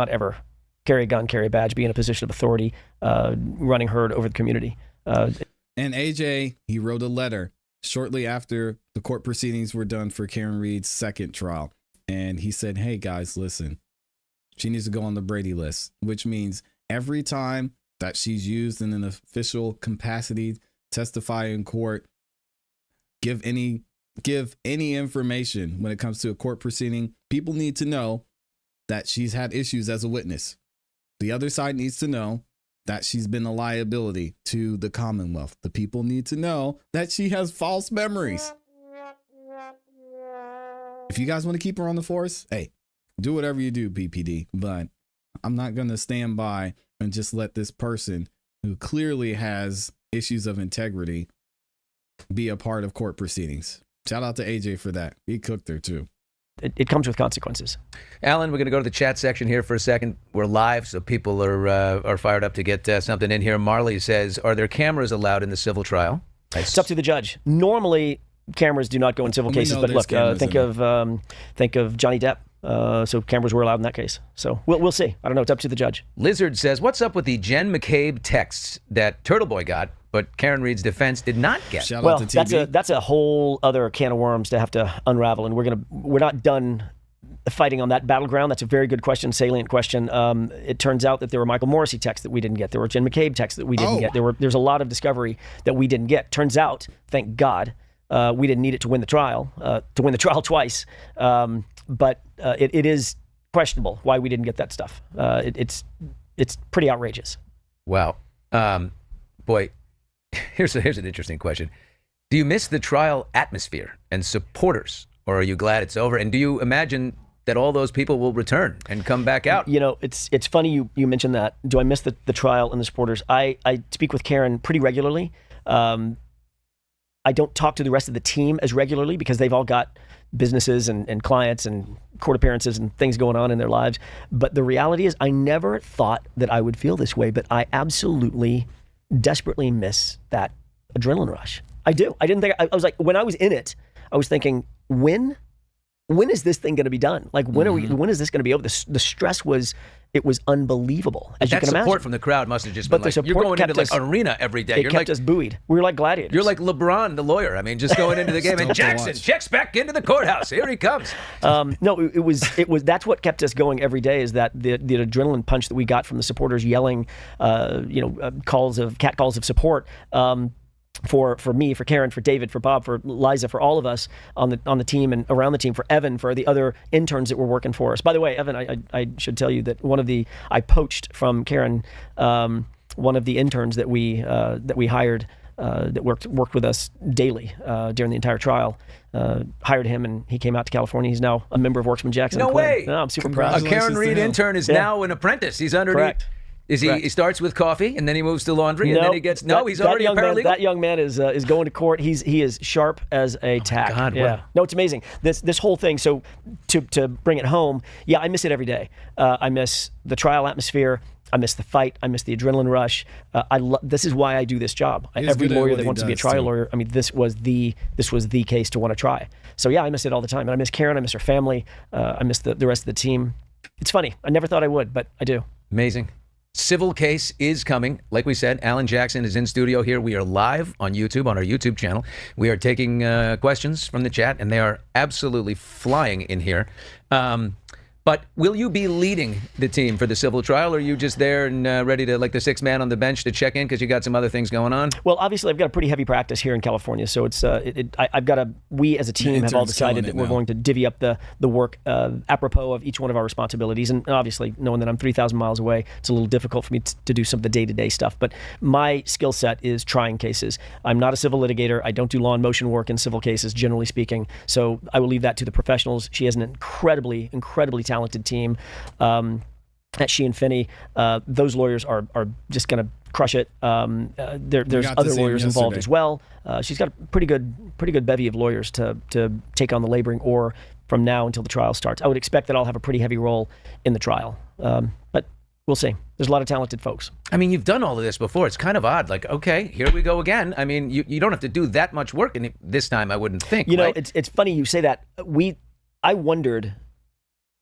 S15: ever carry a gun, carry a badge, be in a position of authority, running herd over the community.
S1: And AJ, he wrote a letter shortly after the court proceedings were done for Karen Reed's second trial. And he said, hey, guys, listen, she needs to go on the Brady list, which means every time that she's used in an official capacity, testify in court, give any information when it comes to a court proceeding, people need to know that she's had issues as a witness. The other side needs to know that she's been a liability to the Commonwealth. The people need to know that she has false memories. If you guys want to keep her on the force, hey, do whatever you do, PPD. But I'm not going to stand by and just let this person who clearly has issues of integrity be a part of court proceedings. Shout out to AJ for that. He cooked her too.
S15: It comes with consequences.
S14: Alan, we're going to go to the chat section here for a second. We're live, so people are fired up to get something in here. Marley says, are there cameras allowed in the civil trial?
S15: It's up to the judge. Normally, cameras do not go in civil cases, but look, think of Johnny Depp. So cameras were allowed in that case. So we'll see. I don't know. It's up to the judge.
S14: Lizard says, what's up with the Jen McCabe texts that Turtle Boy got, but Karen Reed's defense did not get?
S1: Shout out to TB.
S15: That's a whole other can of worms to have to unravel, and we're not done fighting on that battleground. That's a very good question, salient question. It turns out that there were Michael Morrissey texts that we didn't get. There were Jen McCabe texts that we didn't get. There's a lot of discovery that we didn't get. Turns out, thank God, we didn't need it to win the trial twice. But it is questionable why we didn't get that stuff. It's pretty outrageous.
S14: Wow. Boy, here's an interesting question. Do you miss the trial atmosphere and supporters, or are you glad it's over? And do you imagine that all those people will return and come back out?
S15: You know, it's funny you mentioned that. Do I miss the trial and the supporters? I speak with Karen pretty regularly. I don't talk to the rest of the team as regularly because they've all got businesses and clients and court appearances and things going on in their lives. But the reality is I never thought that I would feel this way, but I absolutely desperately miss that adrenaline rush. I do. I didn't think, I was like, when I was in it, I was thinking, when is this thing going to be done? Like, when is this going to be over? The stress was It was unbelievable, as you can imagine.
S14: Support from the crowd must have just been like, you're going into like arena every day.
S15: It kept us buoyed. We were like gladiators.
S14: You're like LeBron, the lawyer. I mean, just going into the game. And Jackson checks back into the courthouse. Here he comes.
S15: No, it was. That's what kept us going every day. Is that the adrenaline punch that we got from the supporters yelling, cat calls of support. For me, for Karen, for David, for Bob, for Liza, for all of us on the team and around the team, for Evan, for the other interns that were working for us. By the way, Evan, I should tell you that I poached from Karen one of the interns that we hired that worked with us daily during the entire trial. Hired him, and he came out to California. He's now a member of Worksman Jackson.
S14: No way!
S15: No, I'm super proud.
S14: A Karen Reed intern is now an apprentice. He's underneath.
S15: Correct.
S14: He starts with coffee and then he moves to laundry and then he gets he's already a paralegal.
S15: That young man is going to court. He is sharp as a tack.
S14: God,
S15: yeah. No, it's amazing. This whole thing. So to bring it home, yeah, I miss it every day. I miss the trial atmosphere. I miss the fight. I miss the adrenaline rush. This is why I do this job. Every lawyer that wants to be a trial lawyer, I mean, this was the case to want to try. So yeah, I miss it all the time. And I miss Karen. I miss her family. I miss the rest of the team. It's funny. I never thought I would, but I do.
S14: Amazing. Civil case is coming. Like we said, Alan Jackson is in studio here. We are live on YouTube, on our YouTube channel. We are taking questions from the chat, and they are absolutely flying in here. But will you be leading the team for the civil trial, or are you just there and ready to, like the sixth man on the bench, to check in because you got some other things going on?
S15: Well, obviously, I've got a pretty heavy practice here in California, so it's we as a team have all decided that we're going to divvy up the work apropos of each one of our responsibilities. And obviously, knowing that I'm 3,000 miles away, it's a little difficult for me to do some of the day-to-day stuff. But my skill set is trying cases. I'm not a civil litigator. I don't do law and motion work in civil cases, generally speaking. So I will leave that to the professionals. She has an incredibly talented team at She and Finney. Those lawyers are just going to crush it. There's other lawyers involved as well. She's got a pretty good bevy of lawyers to take on the laboring oar from now until the trial starts. I would expect that I'll have a pretty heavy role in the trial, but we'll see. There's a lot of talented folks.
S14: I mean, you've done all of this before. It's kind of odd. Like, okay, here we go again. I mean, you don't have to do that much work in this time, I wouldn't think.
S15: You know, it's funny you say that. I wondered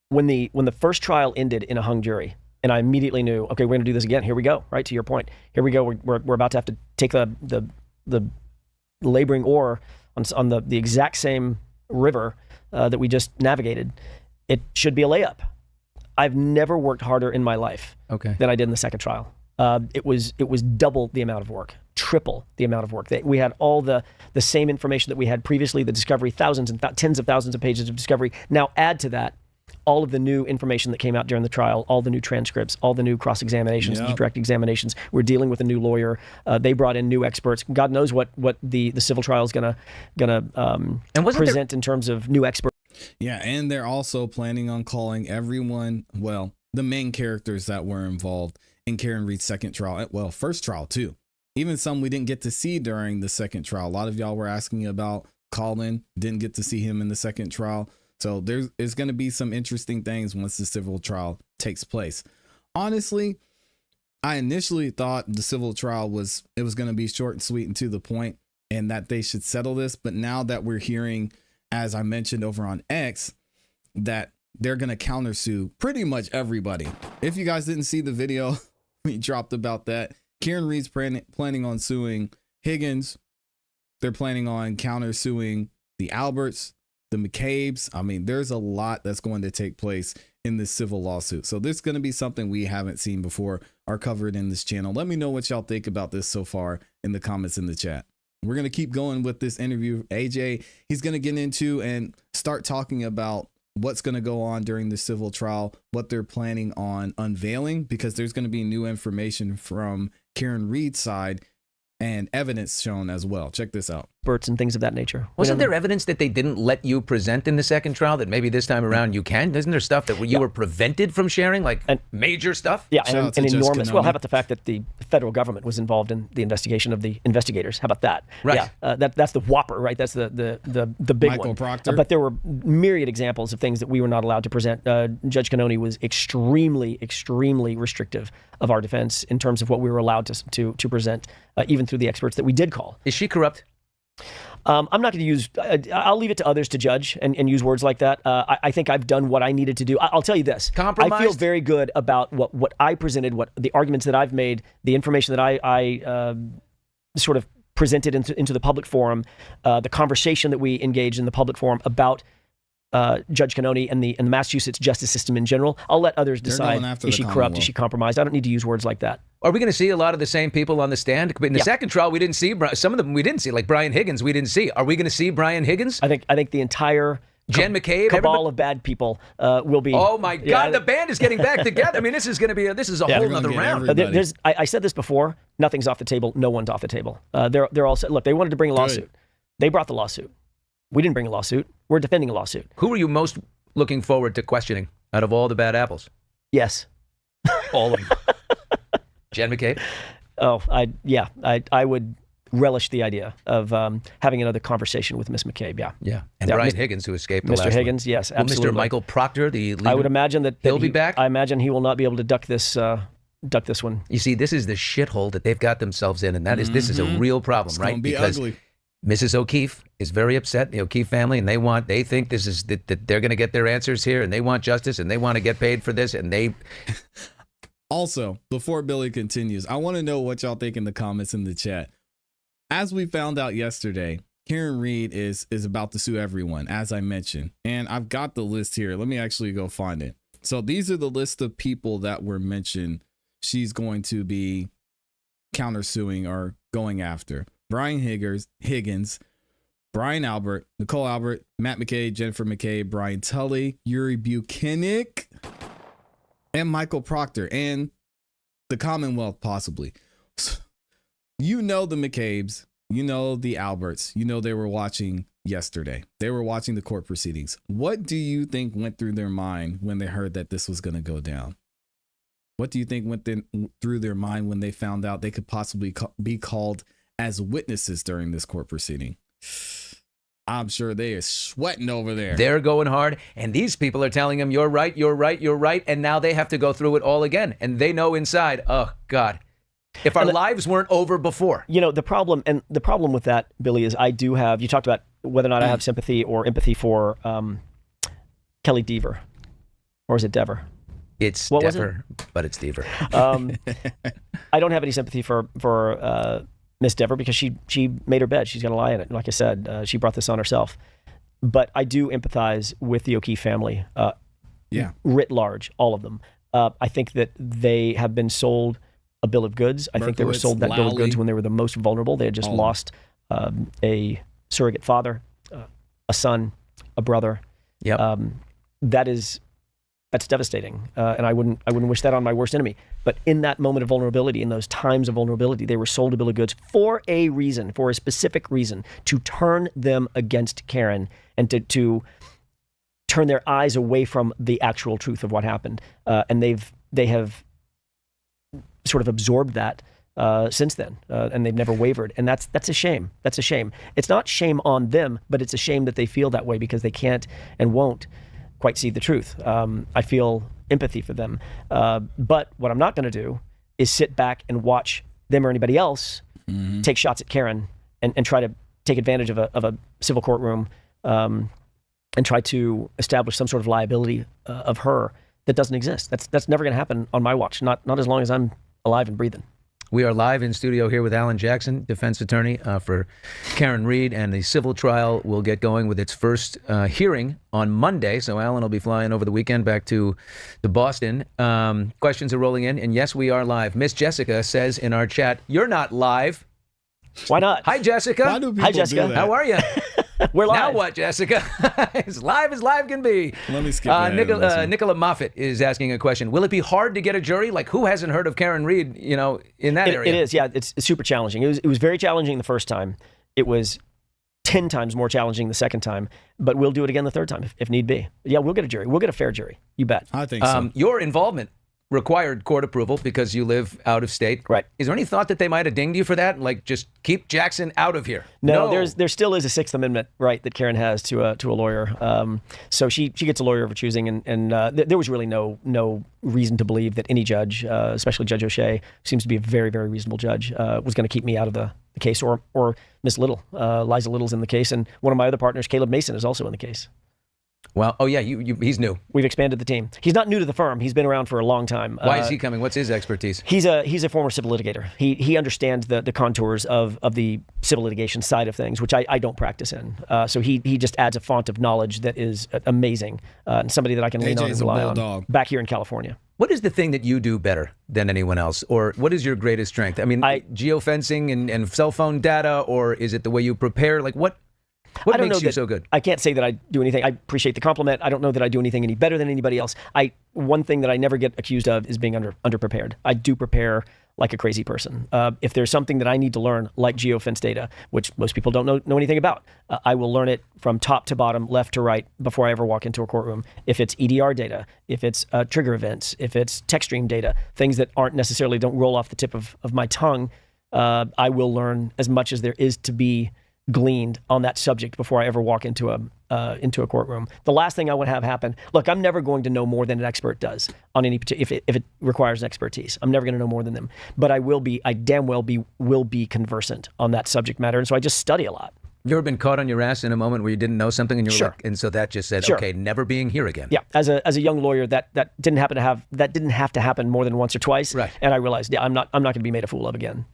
S15: when the first trial ended in a hung jury, and I immediately knew, okay, we're going to do this again. Here we go. Right to your point. Here we go. We're about to have to take the laboring oar on the exact same river that we just navigated. It should be a layup. I've never worked harder in my life than I did in the second trial. It was double the amount of work, triple the amount of work. We had all the same information that we had previously, the discovery, tens of thousands of pages of discovery. Now add to that all of the new information that came out during the trial, all the new transcripts, all the new cross-examinations, direct examinations. We're dealing with a new lawyer. They brought in new experts. God knows what the civil trial is gonna present in terms of new experts.
S1: Yeah, and they're also planning on calling everyone, well, the main characters that were involved in Karen Reed's second trial, well, first trial too. Even some we didn't get to see during the second trial. A lot of y'all were asking about Colin, didn't get to see him in the second trial. So there's going to be some interesting things once the civil trial takes place. Honestly, I initially thought the civil trial was going to be short and sweet and to the point, and that they should settle this. But now that we're hearing, as I mentioned over on X, that they're going to countersue pretty much everybody. If you guys didn't see the video we dropped about that, Karen Reed's planning on suing Higgins. They're planning on countersuing the Alberts, the McCabe's. I mean, there's a lot that's going to take place in this civil lawsuit. So this is going to be something we haven't seen before or covered in this channel. Let me know what y'all think about this so far in the comments in the chat. We're going to keep going with this interview. AJ, he's going to get into and start talking about what's going to go on during the civil trial, what they're planning on unveiling, because there's going to be new information from Karen Reed's side and evidence shown as well. Check this out.
S15: Experts and things of that nature.
S14: Wasn't there evidence that they didn't let you present in the second trial that maybe this time around you can? Isn't there stuff that you were prevented from sharing, like major stuff?
S15: Yeah, and enormous. Well, how about the fact that the federal government was involved in the investigation of the investigators? How about that?
S14: Right.
S15: Yeah, that's the whopper, right? That's the big
S1: Michael
S15: one.
S1: Proctor.
S15: But there were myriad examples of things that we were not allowed to present. Judge Cannoni was extremely restrictive of our defense in terms of what we were allowed to present, even through the experts that we did call.
S14: Is she corrupt?
S15: I'm not going to use. I'll leave it to others to judge and use words like that. I think I've done what I needed to do. I'll tell you this:
S14: compromised?
S15: I feel very good about what I presented, what the arguments that I've made, the information that I sort of presented into the public forum, the conversation that we engaged in the public forum about Judge Cannone and the Massachusetts justice system in general. I'll let others decide: is she corrupt? Is she compromised? I don't need to use words like that.
S14: Are we going to see a lot of the same people on the stand? In the second trial, we didn't see some of them. We didn't see, like Brian Higgins. We didn't see. Are we going to see Brian Higgins?
S15: I think the entire
S14: Jen McCabe,
S15: cabal of bad people will be.
S14: Oh my God! The band is getting back together. I mean, this is going to be a whole nother round.
S15: I said this before. Nothing's off the table. No one's off the table. They're all set. Look, they wanted to bring a lawsuit. They brought the lawsuit. We didn't bring a lawsuit. We're defending a lawsuit.
S14: Who are you most looking forward to questioning out of all the bad apples?
S15: Yes,
S14: all of them. Jen McCabe?
S15: Oh, I would relish the idea of having another conversation with Miss McCabe.
S14: Yeah. And Brian Higgins, who escaped the last
S15: Mr. Higgins, yes, absolutely.
S14: Well, Mr. Michael Proctor, the leader,
S15: I would imagine that
S14: he'll be back.
S15: I imagine he will not be able to duck this one.
S14: You see, this is the shithole that they've got themselves in, and this is a real problem,
S1: it's
S14: right?
S1: Because ugly.
S14: Mrs. O'Keefe is very upset, the O'Keefe family, and they think this is that they're going to get their answers here, and they want justice, and they want to get paid for this, and they.
S1: Also, before Billy continues, I want to know what y'all think in the comments in the chat. As we found out yesterday, Karen Reed is about to sue everyone, as I mentioned. And I've got the list here. Let me actually go find it. So these are the list of people that were mentioned she's going to be countersuing or going after. Brian Higgins, Brian Albert, Nicole Albert, Matt McKay, Jennifer McKay, Brian Tully, Yuri Buchanan, and Michael Proctor, and the Commonwealth, possibly. You know the McCabe's, you know the Alberts, you know they were watching yesterday. They were watching the court proceedings. What do you think went through their mind when they heard that this was going to go down? What do you think went through their mind when they found out they could possibly be called as witnesses during this court proceeding? I'm sure they are sweating over there.
S14: They're going hard, and these people are telling them, you're right, you're right, you're right, and now they have to go through it all again, and they know inside, oh, God, if our lives weren't over before.
S15: You know, the problem with that, Billy, is I do have, you talked about whether or not I have sympathy or empathy for Kelly Dever, or is it Dever?
S14: It's Dever, but it's Dever.
S15: I don't have any sympathy for Miss Dever because she made her bed. She's going to lie in it. Like I said, she brought this on herself. But I do empathize with the O'Keefe family, writ large, all of them. I think that they have been sold a bill of goods. I think they were sold that bill of goods when they were the most vulnerable. They had just lost a surrogate father, a son, a brother. That's devastating, and I wouldn't wish that on my worst enemy. But in that moment of vulnerability, in those times of vulnerability, they were sold a bill of goods for a reason, for a specific reason, to turn them against Karen and to turn their eyes away from the actual truth of what happened. And they have sort of absorbed that since then, and they've never wavered. And that's a shame. That's a shame. It's not shame on them, but it's a shame that they feel that way because they can't and won't quite see the truth. I feel empathy for them. But what I'm not going to do is sit back and watch them or anybody else take shots at Karen and try to take advantage of a civil courtroom and try to establish some sort of liability of her that doesn't exist. That's never going to happen on my watch, not as long as I'm alive and breathing.
S14: We are live in studio here with Alan Jackson, defense attorney for Karen Reed, and the civil trial will get going with its first hearing on Monday. So Alan will be flying over the weekend back to Boston. Questions are rolling in, and yes, we are live. Miss Jessica says in our chat, "You're not live."
S15: Why not?
S14: Hi, Jessica.
S1: Why do people
S15: Hi, Jessica.
S1: do that?
S14: How are you?
S15: We're live.
S14: Now what, Jessica? As live can be.
S1: Let me skip ahead.
S14: Nicola Moffat is asking a question. Will it be hard to get a jury? Like, who hasn't heard of Karen Reed, in that area?
S15: It is, yeah. It's super challenging. It was very challenging the first time. It was 10 times more challenging the second time, but we'll do it again the third time if need be. Yeah, we'll get a jury. We'll get a fair jury. You bet.
S1: I think so.
S14: Your involvement required court approval because you live out of state.
S15: Right.
S14: Is there any thought that they might have dinged you for that? Like, just keep Jackson out of here?
S15: No, there still is a Sixth Amendment right that Karen has to a lawyer. So she gets a lawyer of her choosing, and there was really no reason to believe that any judge, especially Judge O'Shea, seems to be a very, very reasonable judge, was going to keep me out of the case, or Miss Little. Liza Little's in the case, and one of my other partners, Caleb Mason, is also in the case.
S14: Well, oh yeah, he's new.
S15: We've expanded the team. He's not new to the firm. He's been around for a long time.
S14: Why is he coming? What's his expertise?
S15: He's a former civil litigator. He understands the contours of the civil litigation side of things, which I don't practice in. So he just adds a font of knowledge that is amazing, and somebody that I can lean on and rely on back here in California.
S14: What is the thing that you do better than anyone else? Or what is your greatest strength? I mean, geofencing and cell phone data, or is it the way you prepare? Like what makes you so good?
S15: I can't say that I do anything. I appreciate the compliment. I don't know that I do anything any better than anybody else. One thing that I never get accused of is being underprepared. I do prepare like a crazy person. If there's something that I need to learn, like geofence data, which most people don't know anything about, I will learn it from top to bottom, left to right, before I ever walk into a courtroom. If it's EDR data, if it's trigger events, if it's text stream data, things that don't roll off the tip of my tongue, I will learn as much as there is to be gleaned on that subject before I ever walk into a courtroom. The last thing I would have happen, look, I'm never going to know more than an expert does on any particular, if it requires an expertise. I'm never going to know more than them, but I damn well will be conversant on that subject matter, and so I just study a lot.
S14: You ever been caught on your ass in a moment where you didn't know something and you were like, and so that just said, okay, never being here again.
S15: Yeah, as a young lawyer, that didn't have to happen more than once or twice,
S14: right? And
S15: I realized, I'm not going to be made a fool of again.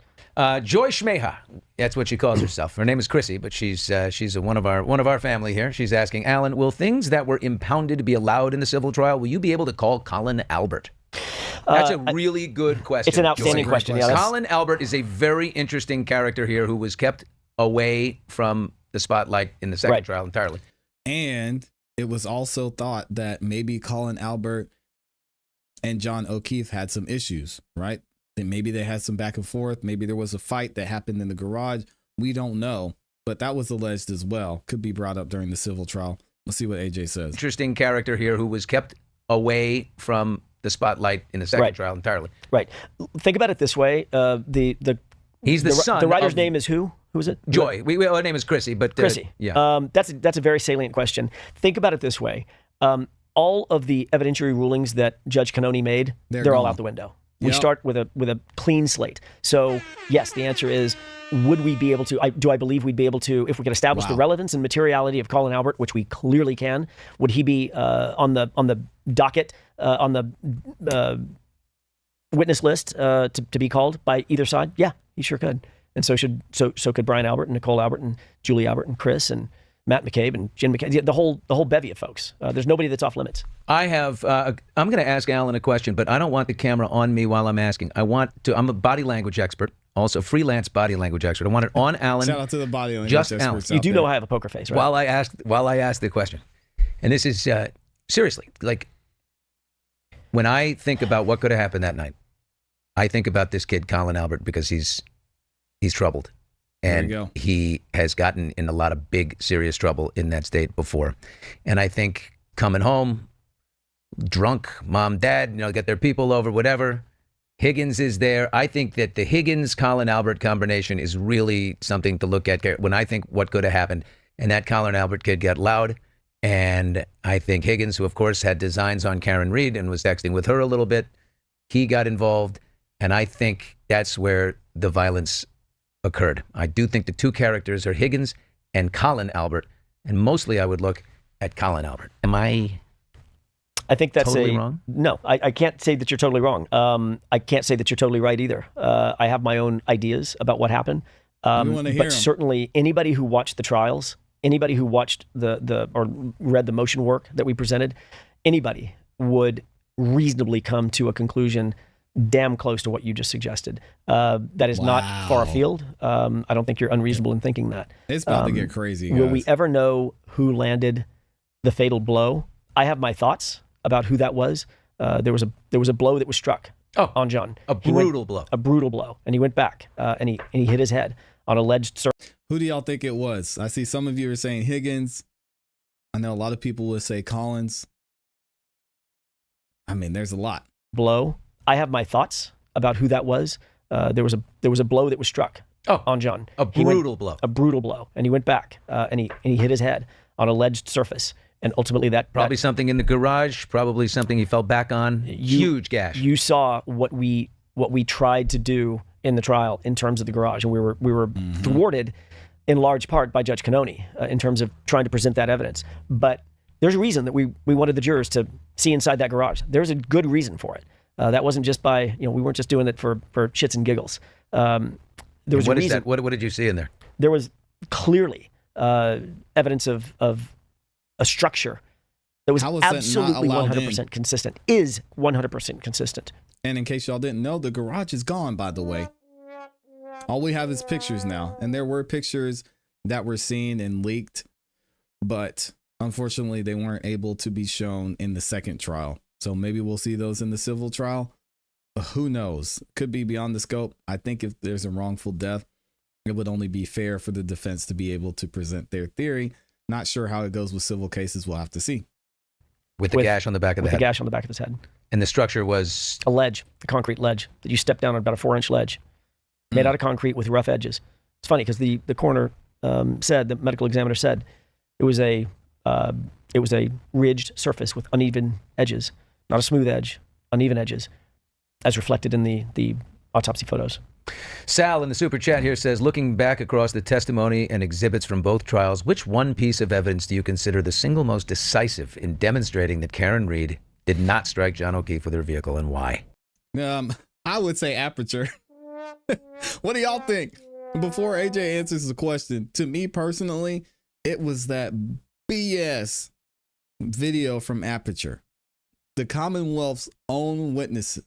S14: Joy Schmeha, that's what she calls herself. Her name is Chrissy, but she's one of our family here. She's asking, Alan, will things that were impounded be allowed in the civil trial? Will you be able to call Colin Albert? That's a really good question.
S15: It's an outstanding question. Yeah,
S14: Colin Albert is a very interesting character here who was kept away from the spotlight in the second trial entirely.
S1: And it was also thought that maybe Colin Albert and John O'Keefe had some issues, right? Maybe they had some back and forth. Maybe there was a fight that happened in the garage. We don't know, but that was alleged as well. Could be brought up during the civil trial. Let's see what AJ says.
S14: Interesting character here who was kept away from the spotlight in the second trial entirely.
S15: Right. Think about it this way.
S14: He's the son.
S15: The writer's name is who? Who is it?
S14: Joy. Her name is Chrissy, but
S15: Chrissy.
S14: Yeah.
S15: That's a very salient question. Think about it this way. All of the evidentiary rulings that Judge Cannoni made, they're all out the window. We start with a clean slate. So yes, the answer is, would we be able to? Do I believe we'd be able to, if we could establish the relevance and materiality of Colin Albert, which we clearly can? Would he be on the docket, on the witness list to be called by either side? Yeah, he sure could. And so could Brian Albert and Nicole Albert and Julie Albert and Chris and Matt McCabe and Jen McCabe, the whole bevy of folks. There's nobody that's off limits.
S14: I'm going to ask Alan a question, but I don't want the camera on me while I'm asking. I'm a body language expert, also freelance body language expert. I want it on Alan.
S1: Shout out to the body language
S14: just
S1: experts.
S14: Alan.
S15: You do know I have a poker face, right?
S14: While I ask the question, and this is seriously, like, when I think about what could have happened that night, I think about this kid, Colin Albert, because he's troubled. And he has gotten in a lot of big, serious trouble in that state before. And I think coming home, drunk, mom, dad, get their people over, whatever. Higgins is there. I think that the Higgins-Colin Albert combination is really something to look at when I think what could have happened. And that Colin Albert kid got loud. And I think Higgins, who of course had designs on Karen Reed and was texting with her a little bit, he got involved. And I think that's where the violence occurred. I do think the two characters are Higgins and Colin Albert, and mostly I would look at Colin Albert. Am I
S15: think that's
S14: totally wrong?
S15: No, I can't say that you're totally wrong. I can't say that you're totally right either. I have my own ideas about what happened. But certainly anybody who watched the trials, anybody who watched or read the motion work that we presented, anybody would reasonably come to a conclusion damn close to what you just suggested. That is not far afield. I don't think you're unreasonable in thinking that.
S1: It's about to get crazy, guys.
S15: Will we ever know who landed the fatal blow? I have my thoughts about who that was. There was a blow that was struck on John.
S14: A brutal blow.
S15: A brutal blow. And he went back and he hit his head on alleged surface.
S1: Who do y'all think it was? I see some of you are saying Higgins. I know a lot of people would say Collins. I mean, there's a lot.
S15: Blow. I have my thoughts about who that was. There was a blow that was struck on John.
S14: A brutal blow.
S15: A brutal blow. And he went back and he hit his head on a ledged surface. And ultimately
S14: probably something in the garage, probably something he fell back on. Huge gash.
S15: You saw what we tried to do in the trial in terms of the garage, and we were thwarted in large part by Judge Cannoni in terms of trying to present that evidence. But there's a reason that we wanted the jurors to see inside that garage. There's a good reason for it. That wasn't just by, we weren't just doing it for shits and giggles. There was a reason.
S14: What did you see in there?
S15: There was clearly evidence of a structure that was absolutely 100% consistent, is 100% consistent.
S1: And in case y'all didn't know, the garage is gone, by the way. All we have is pictures now. And there were pictures that were seen and leaked, but unfortunately they weren't able to be shown in the second trial. So maybe we'll see those in the civil trial. But who knows? Could be beyond the scope. I think if there's a wrongful death, it would only be fair for the defense to be able to present their theory. Not sure how it goes with civil cases. We'll have to see.
S14: With the gash on the back of the head.
S15: With the gash on the back of his head.
S14: And the structure was?
S15: A ledge, a concrete ledge that you step down on, about a 4-inch ledge made out of concrete with rough edges. It's funny because the coroner said, the medical examiner said, it was a ridged surface with uneven edges, not a smooth edge, uneven edges, as reflected in the autopsy photos.
S14: Sal in the super chat here says, looking back across the testimony and exhibits from both trials, which one piece of evidence do you consider the single most decisive in demonstrating that Karen Read did not strike John O'Keefe with her vehicle, and why?
S1: I would say aperture. What do y'all think? Before AJ answers the question, to me personally, it was that BS video from Aperture. The Commonwealth's own witness,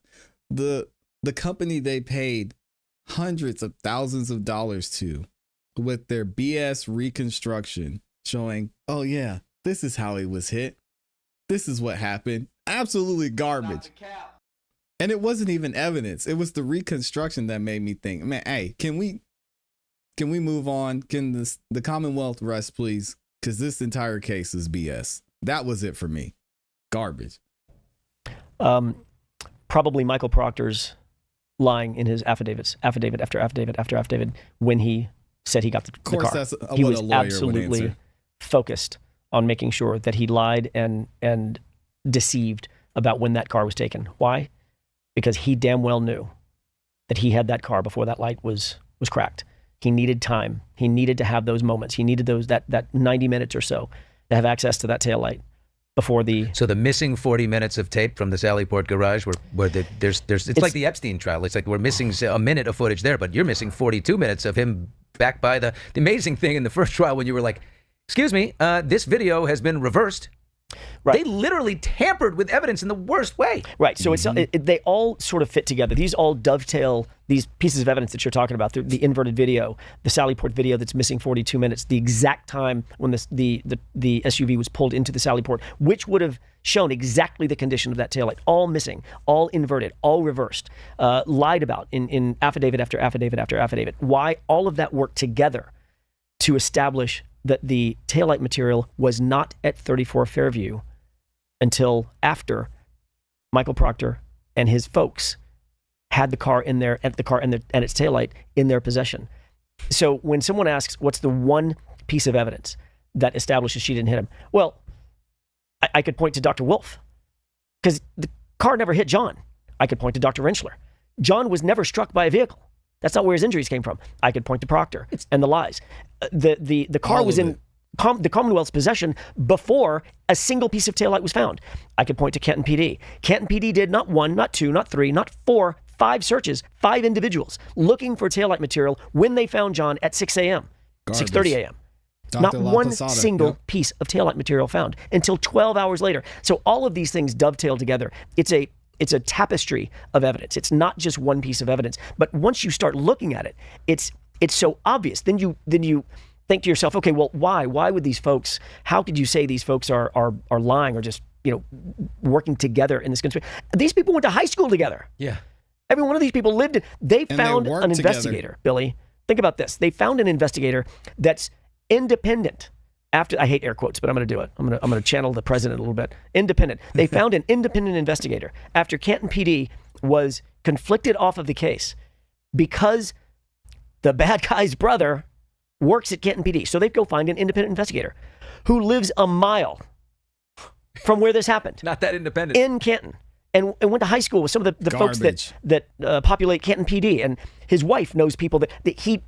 S1: the company they paid hundreds of thousands of dollars to, with their BS reconstruction showing, oh yeah, this is how he was hit. This is what happened. Absolutely garbage. And it wasn't even evidence. It was the reconstruction that made me think, man, hey, can we move on? Can the Commonwealth rest, please? Because this entire case is BS. That was it for me. Garbage.
S15: Probably Michael Proctor's lying in his affidavit after affidavit, when he said he got the car.
S1: That's
S15: he
S1: what
S15: was
S1: a lawyer
S15: absolutely
S1: would answer.
S15: Focused on making sure that he lied and deceived about when that car was taken. Why? Because he damn well knew that he had that car before that light was cracked. He needed time. He needed to have those moments. He needed that 90 minutes or so to have access to that taillight before the.
S14: So the missing 40 minutes of tape from the Sallyport garage, where there's it's like the Epstein trial. It's like we're missing a minute of footage there, but you're missing 42 minutes of him back by the amazing thing in the first trial when you were like, excuse me, this video has been reversed. Right. They literally tampered with evidence in the worst way.
S15: Right. So they all sort of fit together. These all dovetail, these pieces of evidence that you're talking about, the inverted video, the Sallyport video that's missing 42 minutes, the exact time when the SUV was pulled into the Sallyport, which would have shown exactly the condition of that taillight, all missing, all inverted, all reversed, lied about in affidavit after affidavit after affidavit. Why all of that worked together to establish that the taillight material was not at 34 Fairview until after Michael Proctor and his folks had the car in there, and its taillight in their possession. So when someone asks, what's the one piece of evidence that establishes she didn't hit him? Well, I could point to Dr. Wolf, because the car never hit John. I could point to Dr. Rentschler. John was never struck by a vehicle. That's not where his injuries came from. I could point to Proctor and the lies. The car was in the Commonwealth's possession before a single piece of taillight was found. I could point to Canton PD. Canton PD did not 1, not 2, not 3, not 4, 5 searches, 5 individuals looking for taillight material when they found John at 6 a.m., 6:30 a.m. Not one single piece of taillight material found until 12 hours later. So all of these things dovetail together. It's a tapestry of evidence. It's not just one piece of evidence. But once you start looking at it, it's so obvious. Then you think to yourself, okay, well, why? Why would these folks? How could you say these folks are lying or just working together in this conspiracy? These people went to high school together.
S14: Yeah.
S15: Every one of these people lived. They found an investigator.
S1: Together.
S15: Billy, think about this. They found an investigator that's independent. I hate air quotes, but I'm going to do it. I'm going to channel the president a little bit. Independent. They found an independent investigator after Canton PD was conflicted off of the case because the bad guy's brother works at Canton PD. So they go find an independent investigator who lives a mile from where this happened.
S14: Not that independent.
S15: In Canton. And went to high school with some of the folks that populate Canton PD. And his wife knows people that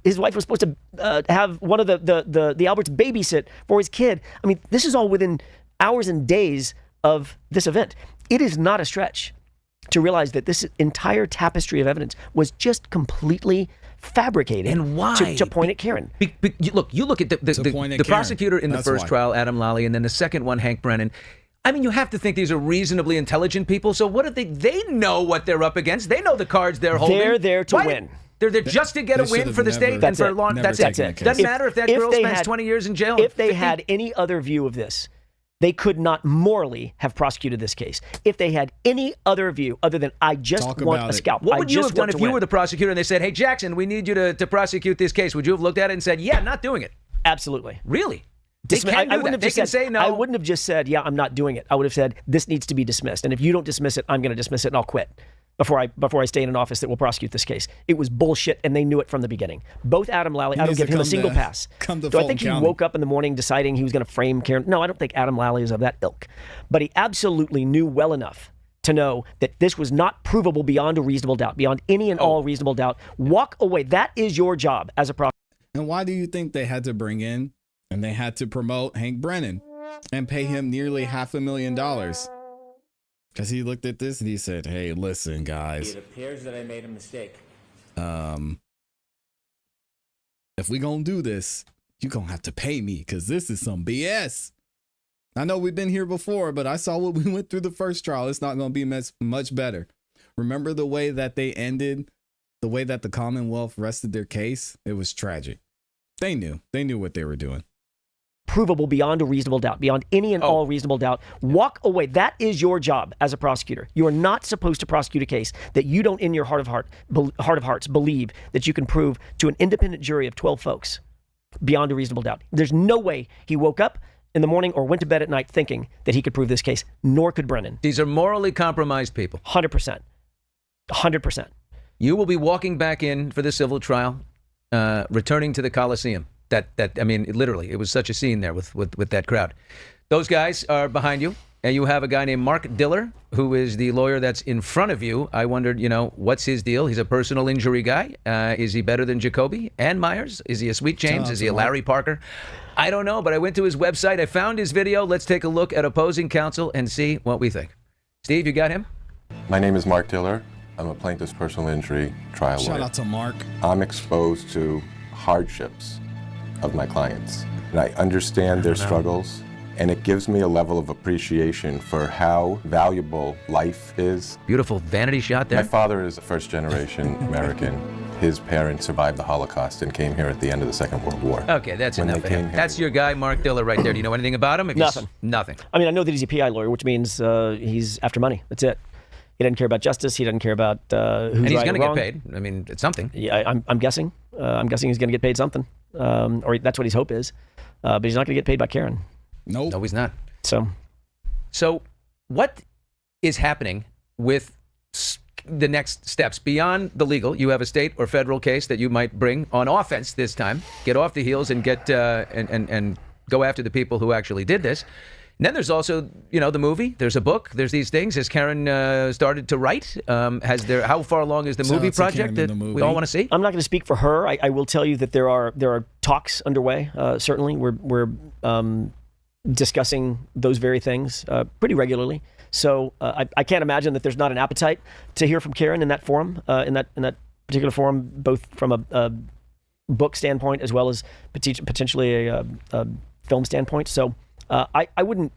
S15: his wife was supposed to have one of the Alberts babysit for his kid. I mean, this is all within hours and days of this event. It is not a stretch to realize that this entire tapestry of evidence was just completely fabricated.
S14: And why?
S15: To point at Karen.
S14: You look at the prosecutor in the first trial, Adam Lally, and then the second one, Hank Brennan. I mean, you have to think these are reasonably intelligent people. So what if they know what they're up against? They know the cards they're holding.
S15: They're there to win.
S14: They're there just to get a win for the state and for law. That's it. Doesn't matter if that girl spends 20 years in jail.
S15: If they had any other view of this, they could not morally have prosecuted this case. If they had any other view other than I just want a scalp.
S14: What would you have done if you were the prosecutor and they said, hey, Jackson, we need you to prosecute this case? Would you have looked at it and said, yeah, not doing it?
S15: Absolutely.
S14: Really? They can do that. They can say no.
S15: I wouldn't have just said, yeah, I'm not doing it. I would have said, this needs to be dismissed. And if you don't dismiss it, I'm going to dismiss it and I'll quit before I stay in an office that will prosecute this case. It was bullshit, and they knew it from the beginning. Both Adam Lally, I don't give him a single pass. Do I think he woke up in the morning deciding he was going to frame Karen? No, I don't think Adam Lally is of that ilk. But he absolutely knew well enough to know that this was not provable beyond a reasonable doubt, beyond any and all reasonable doubt. Walk away. That is your job as a prosecutor.
S1: And why do you think they had to bring in and they had to promote Hank Brennan and pay him nearly $500,000? Because he looked at this and he said, hey, listen, guys.
S16: It appears that I made a mistake.
S1: If we gonna do this, you gonna have to pay me because this is some BS. I know we've been here before, but I saw what we went through the first trial. It's not gonna be much better. Remember the way that they ended, the way that the Commonwealth rested their case? It was tragic. They knew what they were doing.
S15: Provable beyond a reasonable doubt, beyond any and all reasonable doubt. Walk away. That is your job as a prosecutor. You are not supposed to prosecute a case that you don't, in your heart of hearts, believe that you can prove to an independent jury of 12 folks beyond a reasonable doubt. There's no way he woke up in the morning or went to bed at night thinking that he could prove this case, nor could Brennan.
S14: These are morally compromised people.
S15: 100%. 100%.
S14: You will be walking back in for the civil trial, returning to the Coliseum. I mean, literally, it was such a scene there with that crowd. Those guys are behind you, and you have a guy named Mark Diller, who is the lawyer that's in front of you. I wondered, what's his deal? He's a personal injury guy. Is he better than Jacoby and Myers? Is he a Sweet James? Is he a Larry Parker? I don't know, but I went to his website. I found his video. Let's take a look at opposing counsel and see what we think. Steve, you got him?
S17: My name is Mark Diller. I'm a plaintiff's personal injury trial lawyer.
S1: Shout out to Mark.
S17: I'm exposed to hardships of my clients, and I understand their struggles, and it gives me a level of appreciation for how valuable life is.
S14: Beautiful vanity shot there.
S17: My father is a first-generation American. His parents survived the Holocaust and came here at the end of the Second World War.
S14: Okay, that's enough. That's your guy, Mark Diller, right there. Do you know anything about him?
S15: Nothing.
S14: Nothing.
S15: I mean, I know that he's a PI lawyer, which means he's after money. That's it. He doesn't care about justice. He doesn't care about who's right or wrong.
S14: And he's going to get paid. I mean, it's something.
S15: Yeah, I'm guessing. I'm guessing he's going to get paid something. Or that's what his hope is. But he's not going to get paid by Karen.
S1: Nope.
S14: No, he's not.
S15: So
S14: what is happening with the next steps beyond the legal? You have a state or federal case that you might bring on offense this time. Get off the heels and get and go after the people who actually did this. And then there's also, the movie. There's a book. There's these things. Has Karen started to write? How far along is the movie project that we all want to see?
S15: I'm not going to speak for her. I will tell you that there are talks underway. Certainly, we're discussing those very things pretty regularly. So I can't imagine that there's not an appetite to hear from Karen in that forum, in that particular forum, both from a book standpoint as well as potentially a film standpoint. So. I wouldn't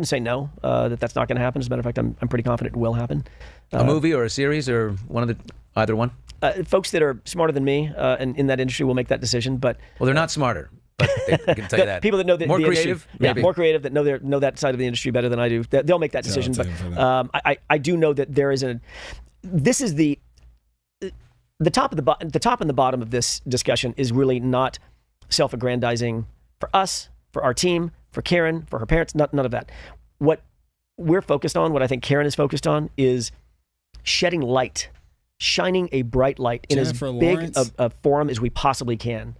S15: say no, that's not going to happen. As a matter of fact, I'm pretty confident it will happen.
S14: A movie or a series or either one?
S15: Folks that are smarter than me and in that industry will make that decision. But
S14: they're not smarter. But they can tell you that.
S15: People that know
S14: more creative,
S15: industry, more creative that know that side of the industry better than I do. They'll make that decision. But I do know that there is this is the top and the bottom of this discussion is really not self-aggrandizing for us, for our team, for Karen, for her parents, none of that. What we're focused on, what I think Karen is focused on, is shedding light, shining a bright light in as big a forum as we possibly can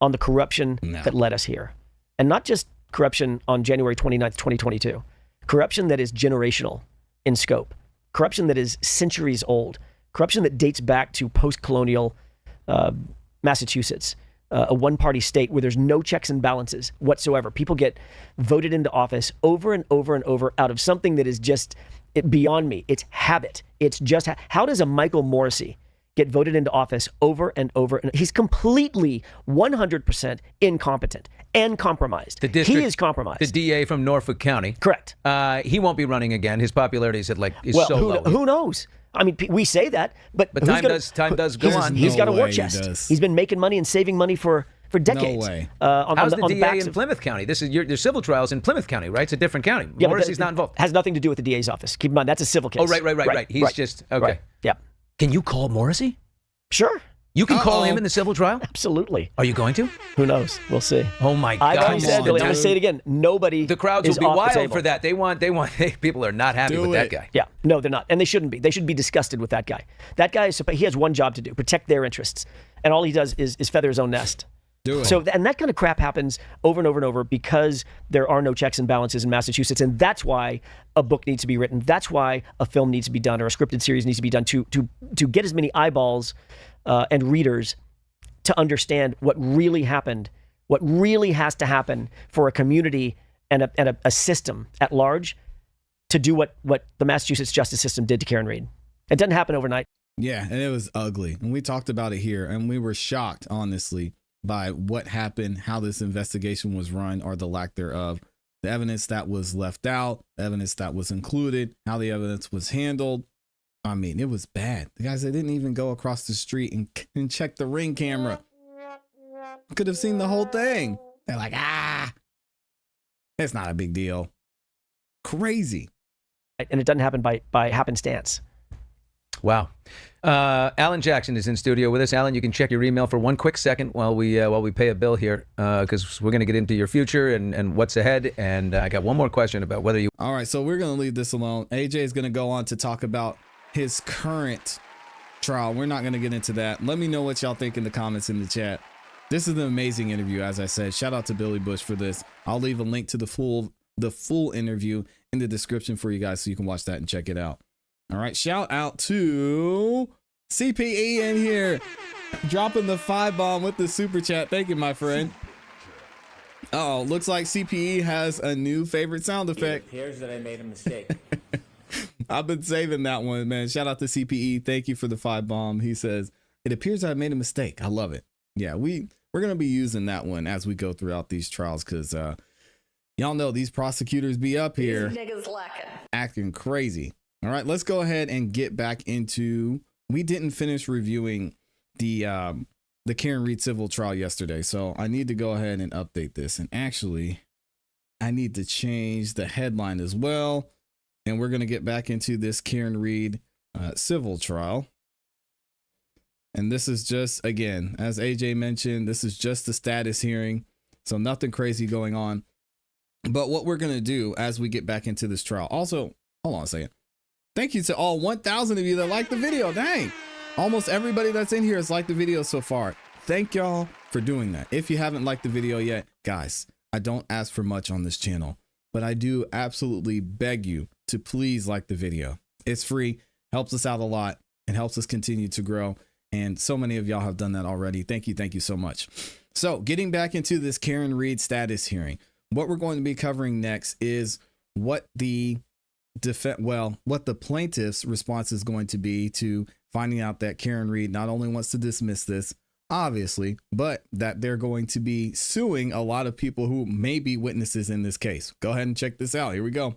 S15: on the corruption that led us here. And not just corruption on January 29th, 2022. Corruption that is generational in scope. Corruption that is centuries old. Corruption that dates back to post-colonial Massachusetts, a one-party state where there's no checks and balances whatsoever. People get voted into office over and over and over out of something that is just beyond me. It's habit. It's just how does a Michael Morrissey get voted into office over and over? And he's completely 100% incompetent and compromised. He is compromised.
S14: The DA from Norfolk County.
S15: Correct.
S14: He won't be running again. His popularity is so low.
S15: Who knows? I mean, we say that, but
S14: time does go on.
S15: He's got a war chest. He's been making money and saving money for decades.
S14: No way. How's the DA in Plymouth County? This is your civil trials in Plymouth County, right? It's a different county.
S15: Yeah,
S14: Morrissey's not involved.
S15: Has nothing to do with the DA's office. Keep in mind, that's a civil case.
S14: Oh, right. He's just okay.
S15: Right. Yeah.
S14: Can you call Morrissey?
S15: Sure.
S14: You can call him in the civil trial?
S15: Absolutely.
S14: Are you going to?
S15: Who knows? We'll see.
S14: Oh my God!
S15: I've already said, Billy, I'm going to say it again. Nobody.
S14: The crowds will be wild for that. They want. People are not happy with that guy.
S15: Yeah. No, they're not, and they shouldn't be. They should be disgusted with that guy. That guy he has one job to do: protect their interests, and all he does is feather his own nest.
S1: Do it.
S15: So, and that kind of crap happens over and over and over because there are no checks and balances in Massachusetts, and that's why a book needs to be written. That's why a film needs to be done, or a scripted series needs to be done to get as many eyeballs and readers to understand what really happened, what really has to happen for a community and a system at large to do what the Massachusetts justice system did to Karen Read. It doesn't happen overnight.
S1: Yeah, and it was ugly. And we talked about it here, and we were shocked, honestly, by what happened, how this investigation was run, or the lack thereof, the evidence that was left out, the evidence that was included, how the evidence was handled. I mean, it was bad. The guys that didn't even go across the street and check the Ring camera could have seen the whole thing. They're like, it's not a big deal. Crazy.
S15: And it doesn't happen by happenstance.
S14: Wow. Alan Jackson is in studio with us. Alan, you can check your email for one quick second while we pay a bill here, because we're going to get into your future and what's ahead. And I got one more question about whether you...
S1: All right, so we're going to leave this alone. AJ is going to go on to talk about his current trial. We're not going to get into that. Let me know what y'all think in the comments in the chat. This is an amazing interview, as I said. Shout out to Billy Bush for this. I'll leave a link to the full interview in the description for you guys so you can watch that and check it out. All right, shout out to CPE in here, dropping the 5-bomb with the super chat. Thank you, my friend. Oh, looks like CPE has a new favorite sound effect.
S16: It appears that I made a mistake.
S1: I've been saving that one, man. Shout out to CPE. Thank you for the 5-bomb. He says, it appears I made a mistake. I love it. Yeah, we're going to be using that one as we go throughout these trials, because y'all know these prosecutors be up here acting crazy. All right, let's go ahead and get back into, we didn't finish reviewing the Karen Read civil trial yesterday, so I need to go ahead and update this. And actually, I need to change the headline as well. And we're going to get back into this Karen Read civil trial. And this is just, again, as AJ mentioned, this is just the status hearing. So nothing crazy going on. But what we're going to do as we get back into this trial. Also, hold on a second. Thank you to all 1,000 of you that liked the video. Dang. Almost everybody that's in here has liked the video so far. Thank y'all for doing that. If you haven't liked the video yet, guys, I don't ask for much on this channel, but I do absolutely beg you to please like the video. It's free, helps us out a lot, and helps us continue to grow. And so many of y'all have done that already. Thank you so much. So getting back into this Karen Read status hearing, what we're going to be covering next is what the plaintiff's response is going to be to finding out that Karen Read not only wants to dismiss this, obviously, but that they're going to be suing a lot of people who may be witnesses in this case. Go ahead and check this out. Here we go.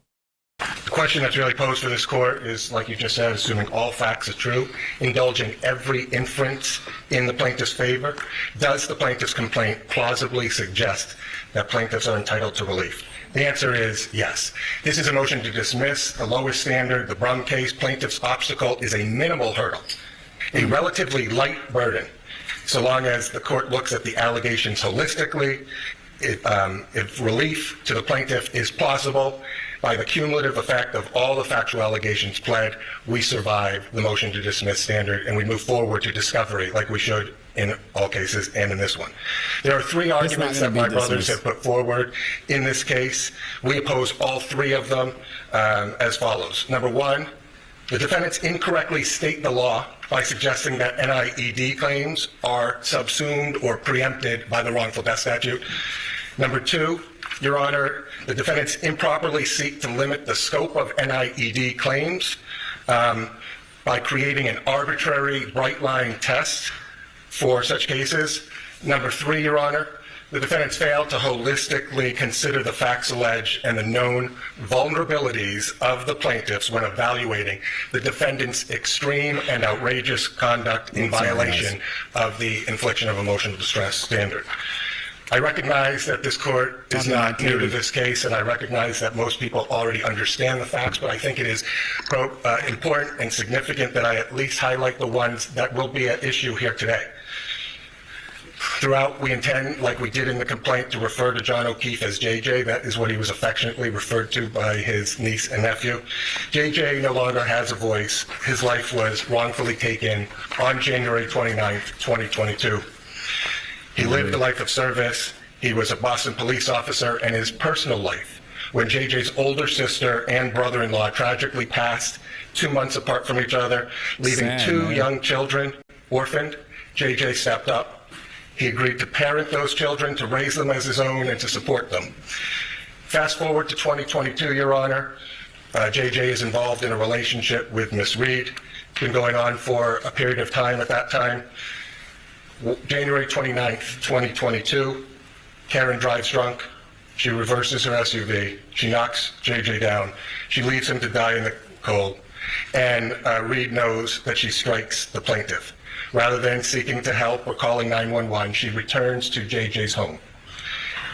S18: The question that's really posed for this court is, like you just said, assuming all facts are true, indulging every inference in the plaintiff's favor. Does the plaintiff's complaint plausibly suggest that plaintiffs are entitled to relief? The answer is yes. This is a motion to dismiss. The lowest standard, the Brum case, plaintiff's obstacle is a minimal hurdle, a relatively light burden, so long as the court looks at the allegations holistically. If relief to the plaintiff is possible, by the cumulative effect of all the factual allegations pled, we survive the motion to dismiss standard and we move forward to discovery like we should in all cases and in this one. There are three arguments that my brothers have put forward in this case. We oppose all three of them as follows. Number one, the defendants incorrectly state the law by suggesting that NIED claims are subsumed or preempted by the wrongful death statute. Number two, Your Honor, the defendants improperly seek to limit the scope of NIED claims by creating an arbitrary bright-line test for such cases. Number three, Your Honor, the defendants failed to holistically consider the facts alleged and the known vulnerabilities of the plaintiffs when evaluating the defendants' extreme and outrageous conduct in violation of the infliction of emotional distress standard. I recognize that this court is not new to this case, and I recognize that most people already understand the facts, but I think it is important and significant that I at least highlight the ones that will be at issue here today. Throughout, we intend, like we did in the complaint, to refer to John O'Keefe as JJ. That is what he was affectionately referred to by his niece and nephew. JJ no longer has a voice. His life was wrongfully taken on January 29th, 2022. He lived a life of service. He was a Boston police officer, and his personal life, when JJ's older sister and brother-in-law tragically passed 2 months apart from each other, leaving two young children orphaned, JJ stepped up. He agreed to parent those children, to raise them as his own, and to support them. Fast forward to 2022, Your Honor. JJ is involved in a relationship with Miss Reed. It's been going on for a period of time at that time. January 29th, 2022, Karen drives drunk. She reverses her SUV. She knocks JJ down. She leaves him to die in the cold. And Reed knows that she strikes the plaintiff. Rather than seeking to help or calling 911, she returns to JJ's home.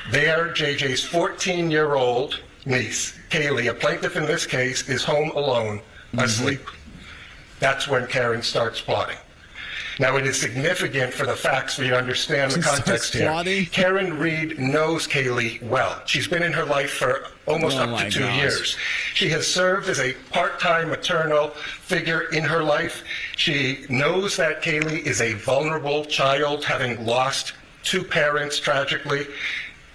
S18: There, JJ's 14-year-old niece, Kaylee, a plaintiff in this case, is home alone, asleep. That's when Karen starts plotting. Now, it is significant for the facts for you to understand the context here. Karen Reed knows Kaylee well. She's been in her life for almost up to 2 years. She has served as a part-time maternal figure in her life. She knows that Kaylee is a vulnerable child, having lost two parents tragically.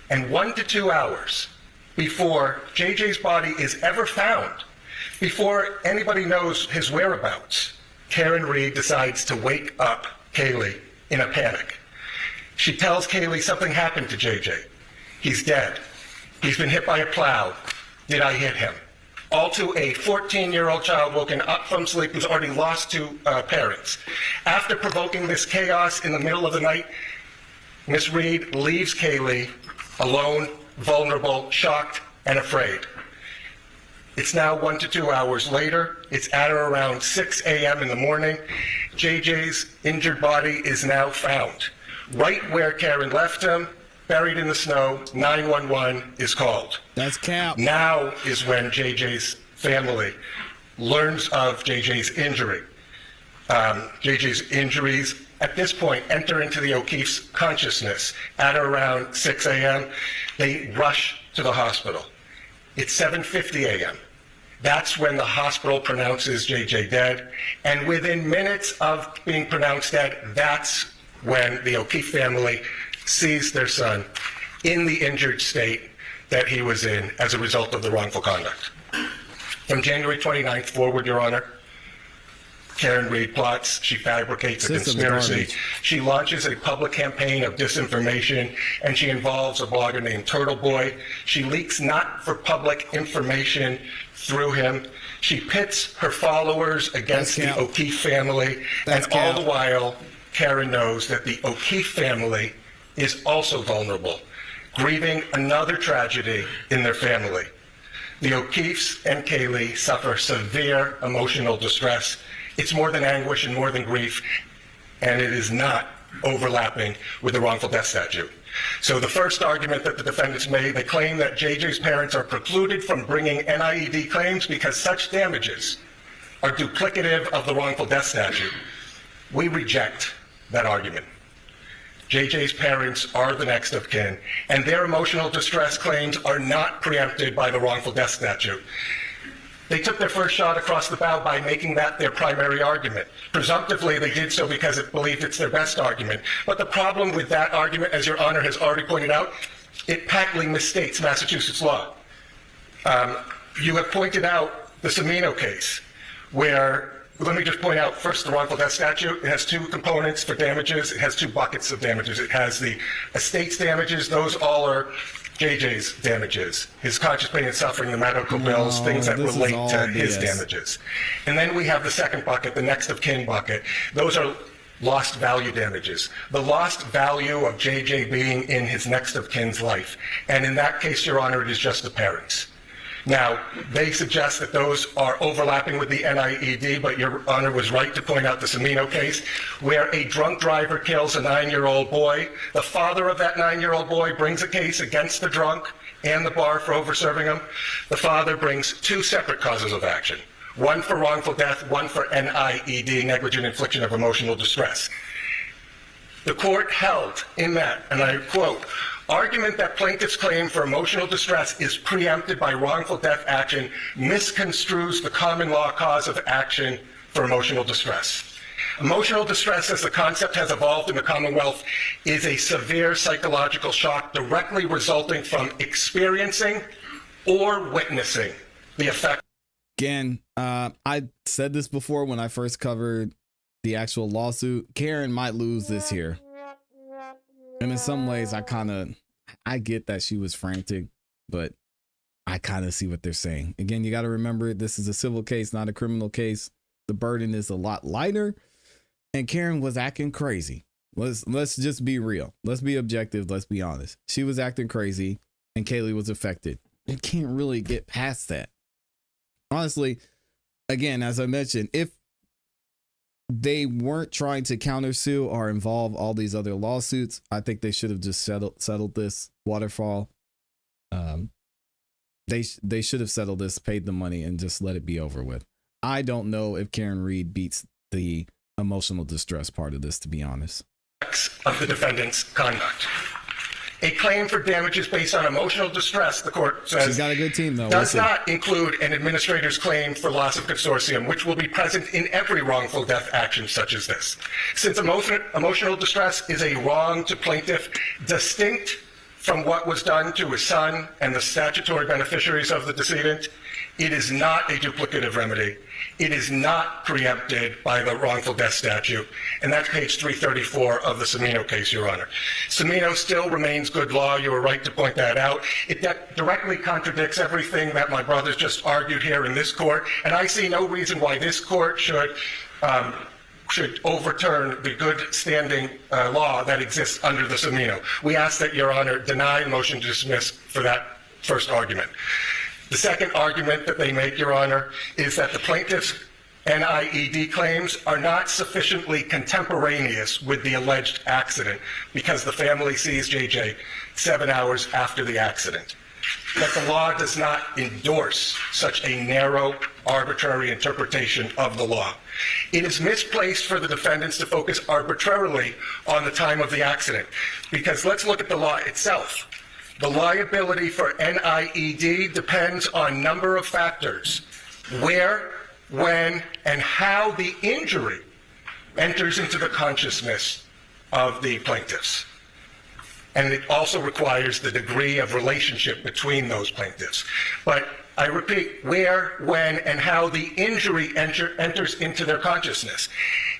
S18: And 1 to 2 hours before JJ's body is ever found, before anybody knows his whereabouts, Karen Reed decides to wake up Kaylee in a panic. She tells Kaylee something happened to JJ. He's dead. He's been hit by a plow. Did I hit him? All to a 14-year-old child woken up from sleep who's already lost two parents. After provoking this chaos in the middle of the night, Miss Reed leaves Kaylee alone, vulnerable, shocked, and afraid. It's now 1 to 2 hours later. It's at or around 6 a.m. in the morning. JJ's injured body is now found. Right where Karen left him, buried in the snow, 911 is called.
S1: That's cap.
S18: Now is when JJ's family learns of JJ's injury. JJ's injuries at this point enter into the O'Keefe's consciousness. At or around 6 a.m., they rush to the hospital. It's 7:50 a.m. That's when the hospital pronounces JJ dead. And within minutes of being pronounced dead, that's when the O'Keefe family sees their son in the injured state that he was in as a result of the wrongful conduct. From January 29th forward, Your Honor, Karen Reed plots, she fabricates a conspiracy, she launches a public campaign of disinformation, and she involves a blogger named Turtle Boy. She leaks not for public information through him. She pits her followers against the O'Keefe family, and all the while, Karen knows that the O'Keefe family is also vulnerable, grieving another tragedy in their family. The O'Keefes and Kaylee suffer severe emotional distress. It's more than anguish and more than grief, and it is not overlapping with the wrongful death statute. So the first argument that the defendants made, they claim that JJ's parents are precluded from bringing NIED claims because such damages are duplicative of the wrongful death statute. We reject that argument. JJ's parents are the next of kin, and their emotional distress claims are not preempted by the wrongful death statute. They took their first shot across the bow by making that their primary argument. Presumptively, they did so because it believed it's their best argument. But the problem with that argument, as Your Honor has already pointed out, it patently misstates Massachusetts law. You have pointed out the Cimino case, where, let me just point out first the wrongful death statute. It has two components for damages. It has two buckets of damages. It has the estate's damages. Those all are JJ's damages, his conscious pain and suffering, the medical bills, things that relate to his damages. And then we have the second bucket, the next of kin bucket. Those are lost value damages. The lost value of JJ being in his next of kin's life. And in that case, Your Honor, it is just the parents. Now, they suggest that those are overlapping with the NIED, but Your Honor was right to point out the Cimino case, where a drunk driver kills a 9-year-old boy. The father of that 9-year-old boy brings a case against the drunk and the bar for over-serving him. The father brings two separate causes of action, one for wrongful death, one for NIED, negligent infliction of emotional distress. The court held in that, and I quote, argument that plaintiff's claim for emotional distress is preempted by wrongful death action misconstrues the common law cause of action for emotional distress. Emotional distress, as the concept has evolved in the Commonwealth, is a severe psychological shock directly resulting from experiencing or witnessing the effect.
S1: Again, I said this before when I first covered the actual lawsuit. Karen might lose this here. And in some ways, I get that she was frantic, but I kind of see what they're saying. Again, you got to remember, this is a civil case, not a criminal case. The burden is a lot lighter, and Karen was acting crazy. Let's just be real. Let's be objective. Let's be honest. She was acting crazy, and Kaylee was affected. You can't really get past that. Honestly, again, as I mentioned, if they weren't trying to countersue or involve all these other lawsuits, I think they should have just settled this waterfall. They should have settled this, paid the money, and just let it be over with. I don't know if Karen Reed beats the emotional distress part of this, to be honest.
S18: Of the defendant's conduct. A claim for damages based on emotional distress, the court says,
S1: she's got a good team, though.
S18: does not include an administrator's claim for loss of consortium, which will be present in every wrongful death action such as this. Since emotional distress is a wrong to plaintiff distinct from what was done to his son and the statutory beneficiaries of the decedent, it is not a duplicative remedy. It is not preempted by the wrongful death statute. And that's page 334 of the Cimino case, Your Honor. Cimino still remains good law. You were right to point that out. It directly contradicts everything that my brothers just argued here in this court. And I see no reason why this court should overturn the good standing law that exists under the Cimino. We ask that Your Honor deny the motion to dismiss for that first argument. The second argument that they make, Your Honor, is that the plaintiff's NIED claims are not sufficiently contemporaneous with the alleged accident because the family sees JJ 7 hours after the accident. That the law does not endorse such a narrow, arbitrary interpretation of the law. It is misplaced for the defendants to focus arbitrarily on the time of the accident, because let's look at the law itself. The liability for NIED depends on a number of factors: where, when, and how the injury enters into the consciousness of the plaintiffs. And it also requires the degree of relationship between those plaintiffs. But I repeat, where, when, and how the injury enters into their consciousness.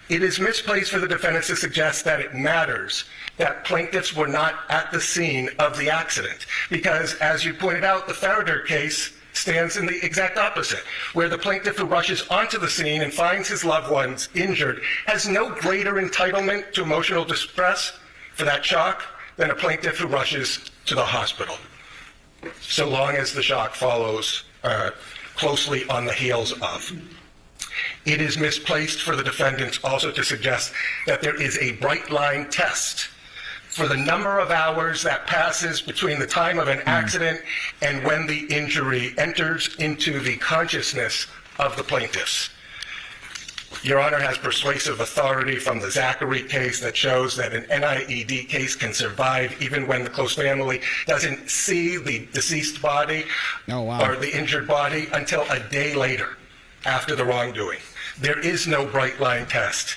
S18: It is misplaced for the defendants to suggest that it matters that plaintiffs were not at the scene of the accident, because, as you pointed out, the Farrader case stands in the exact opposite, where the plaintiff who rushes onto the scene and finds his loved ones injured has no greater entitlement to emotional distress for that shock than a plaintiff who rushes to the hospital, so long as the shock follows closely on the heels of. It is misplaced for the defendants also to suggest that there is a bright line test for the number of hours that passes between the time of an accident and when the injury enters into the consciousness of the plaintiffs. Your Honor has persuasive authority from the Zachary case that shows that an NIED case can survive even when the close family doesn't see the deceased body or the injured body until a day later after the wrongdoing. There is no bright line test.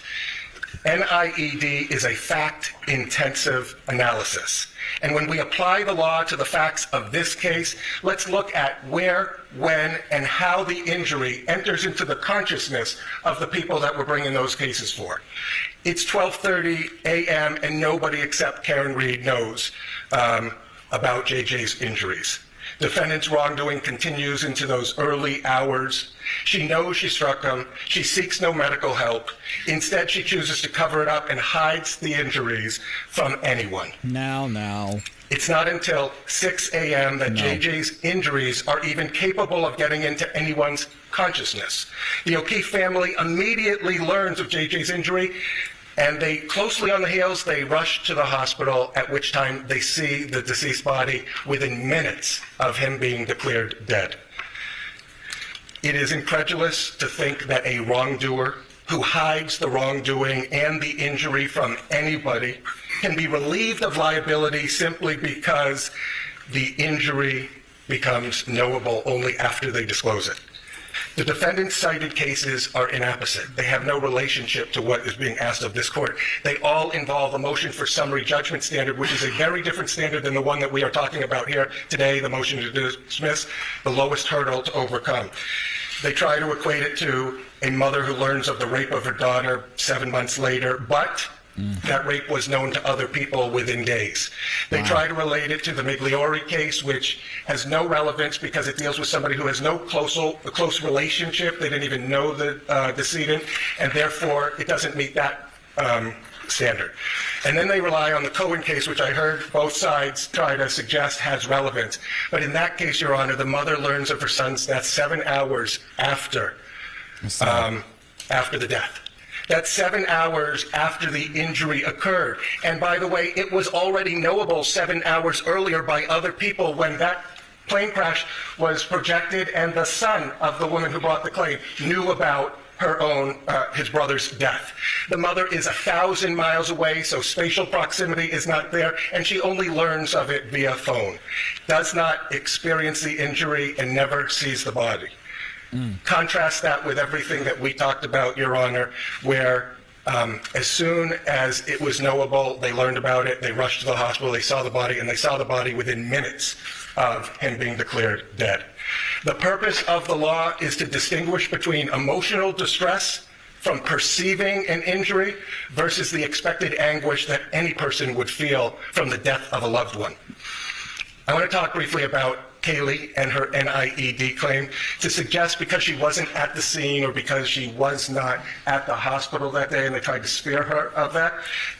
S18: NIED is a fact-intensive analysis. And when we apply the law to the facts of this case, let's look at where, when, and how the injury enters into the consciousness of the people that we're bringing those cases for. It's 12:30 a.m. and nobody except Karen Reed knows about JJ's injuries. Defendant's wrongdoing continues into those early hours. She knows she struck him. She seeks no medical help. Instead, she chooses to cover it up and hides the injuries from anyone.
S1: Now.
S18: It's not until 6 a.m. that JJ's injuries are even capable of getting into anyone's consciousness. The O'Keefe family immediately learns of JJ's injury, and they closely on the heels, they rush to the hospital, at which time they see the deceased body within minutes of him being declared dead. It is incredulous to think that a wrongdoer who hides the wrongdoing and the injury from anybody can be relieved of liability simply because the injury becomes knowable only after they disclose it. The defendant's cited cases are inapposite. They have no relationship to what is being asked of this court. They all involve a motion for summary judgment standard, which is a very different standard than the one that we are talking about here today, the motion to dismiss, the lowest hurdle to overcome. They try to equate it to a mother who learns of the rape of her daughter 7 months later, but that rape was known to other people within days. They try to relate it to the Migliori case, which has no relevance because it deals with somebody who has no close relationship. They didn't even know the decedent, and therefore it doesn't meet that standard. And then they rely on the Cohen case, which I heard both sides try to suggest has relevance. But in that case, Your Honor, the mother learns of her son's death 7 hours after the death. That's 7 hours after the injury occurred. And by the way, it was already knowable 7 hours earlier by other people when that plane crash was projected, and the son of the woman who brought the claim knew about his brother's death. The mother is 1,000 miles away, so spatial proximity is not there, and she only learns of it via phone. Does not experience the injury and never sees the body. Contrast that with everything that we talked about, Your Honor, where as soon as it was knowable, they learned about it, they rushed to the hospital, they saw the body, and they saw the body within minutes of him being declared dead. The purpose of the law is to distinguish between emotional distress from perceiving an injury versus the expected anguish that any person would feel from the death of a loved one. I want to talk briefly about Kaylee and her NIED claim to suggest because she wasn't at the scene or because she was not at the hospital that day and they tried to spare her of that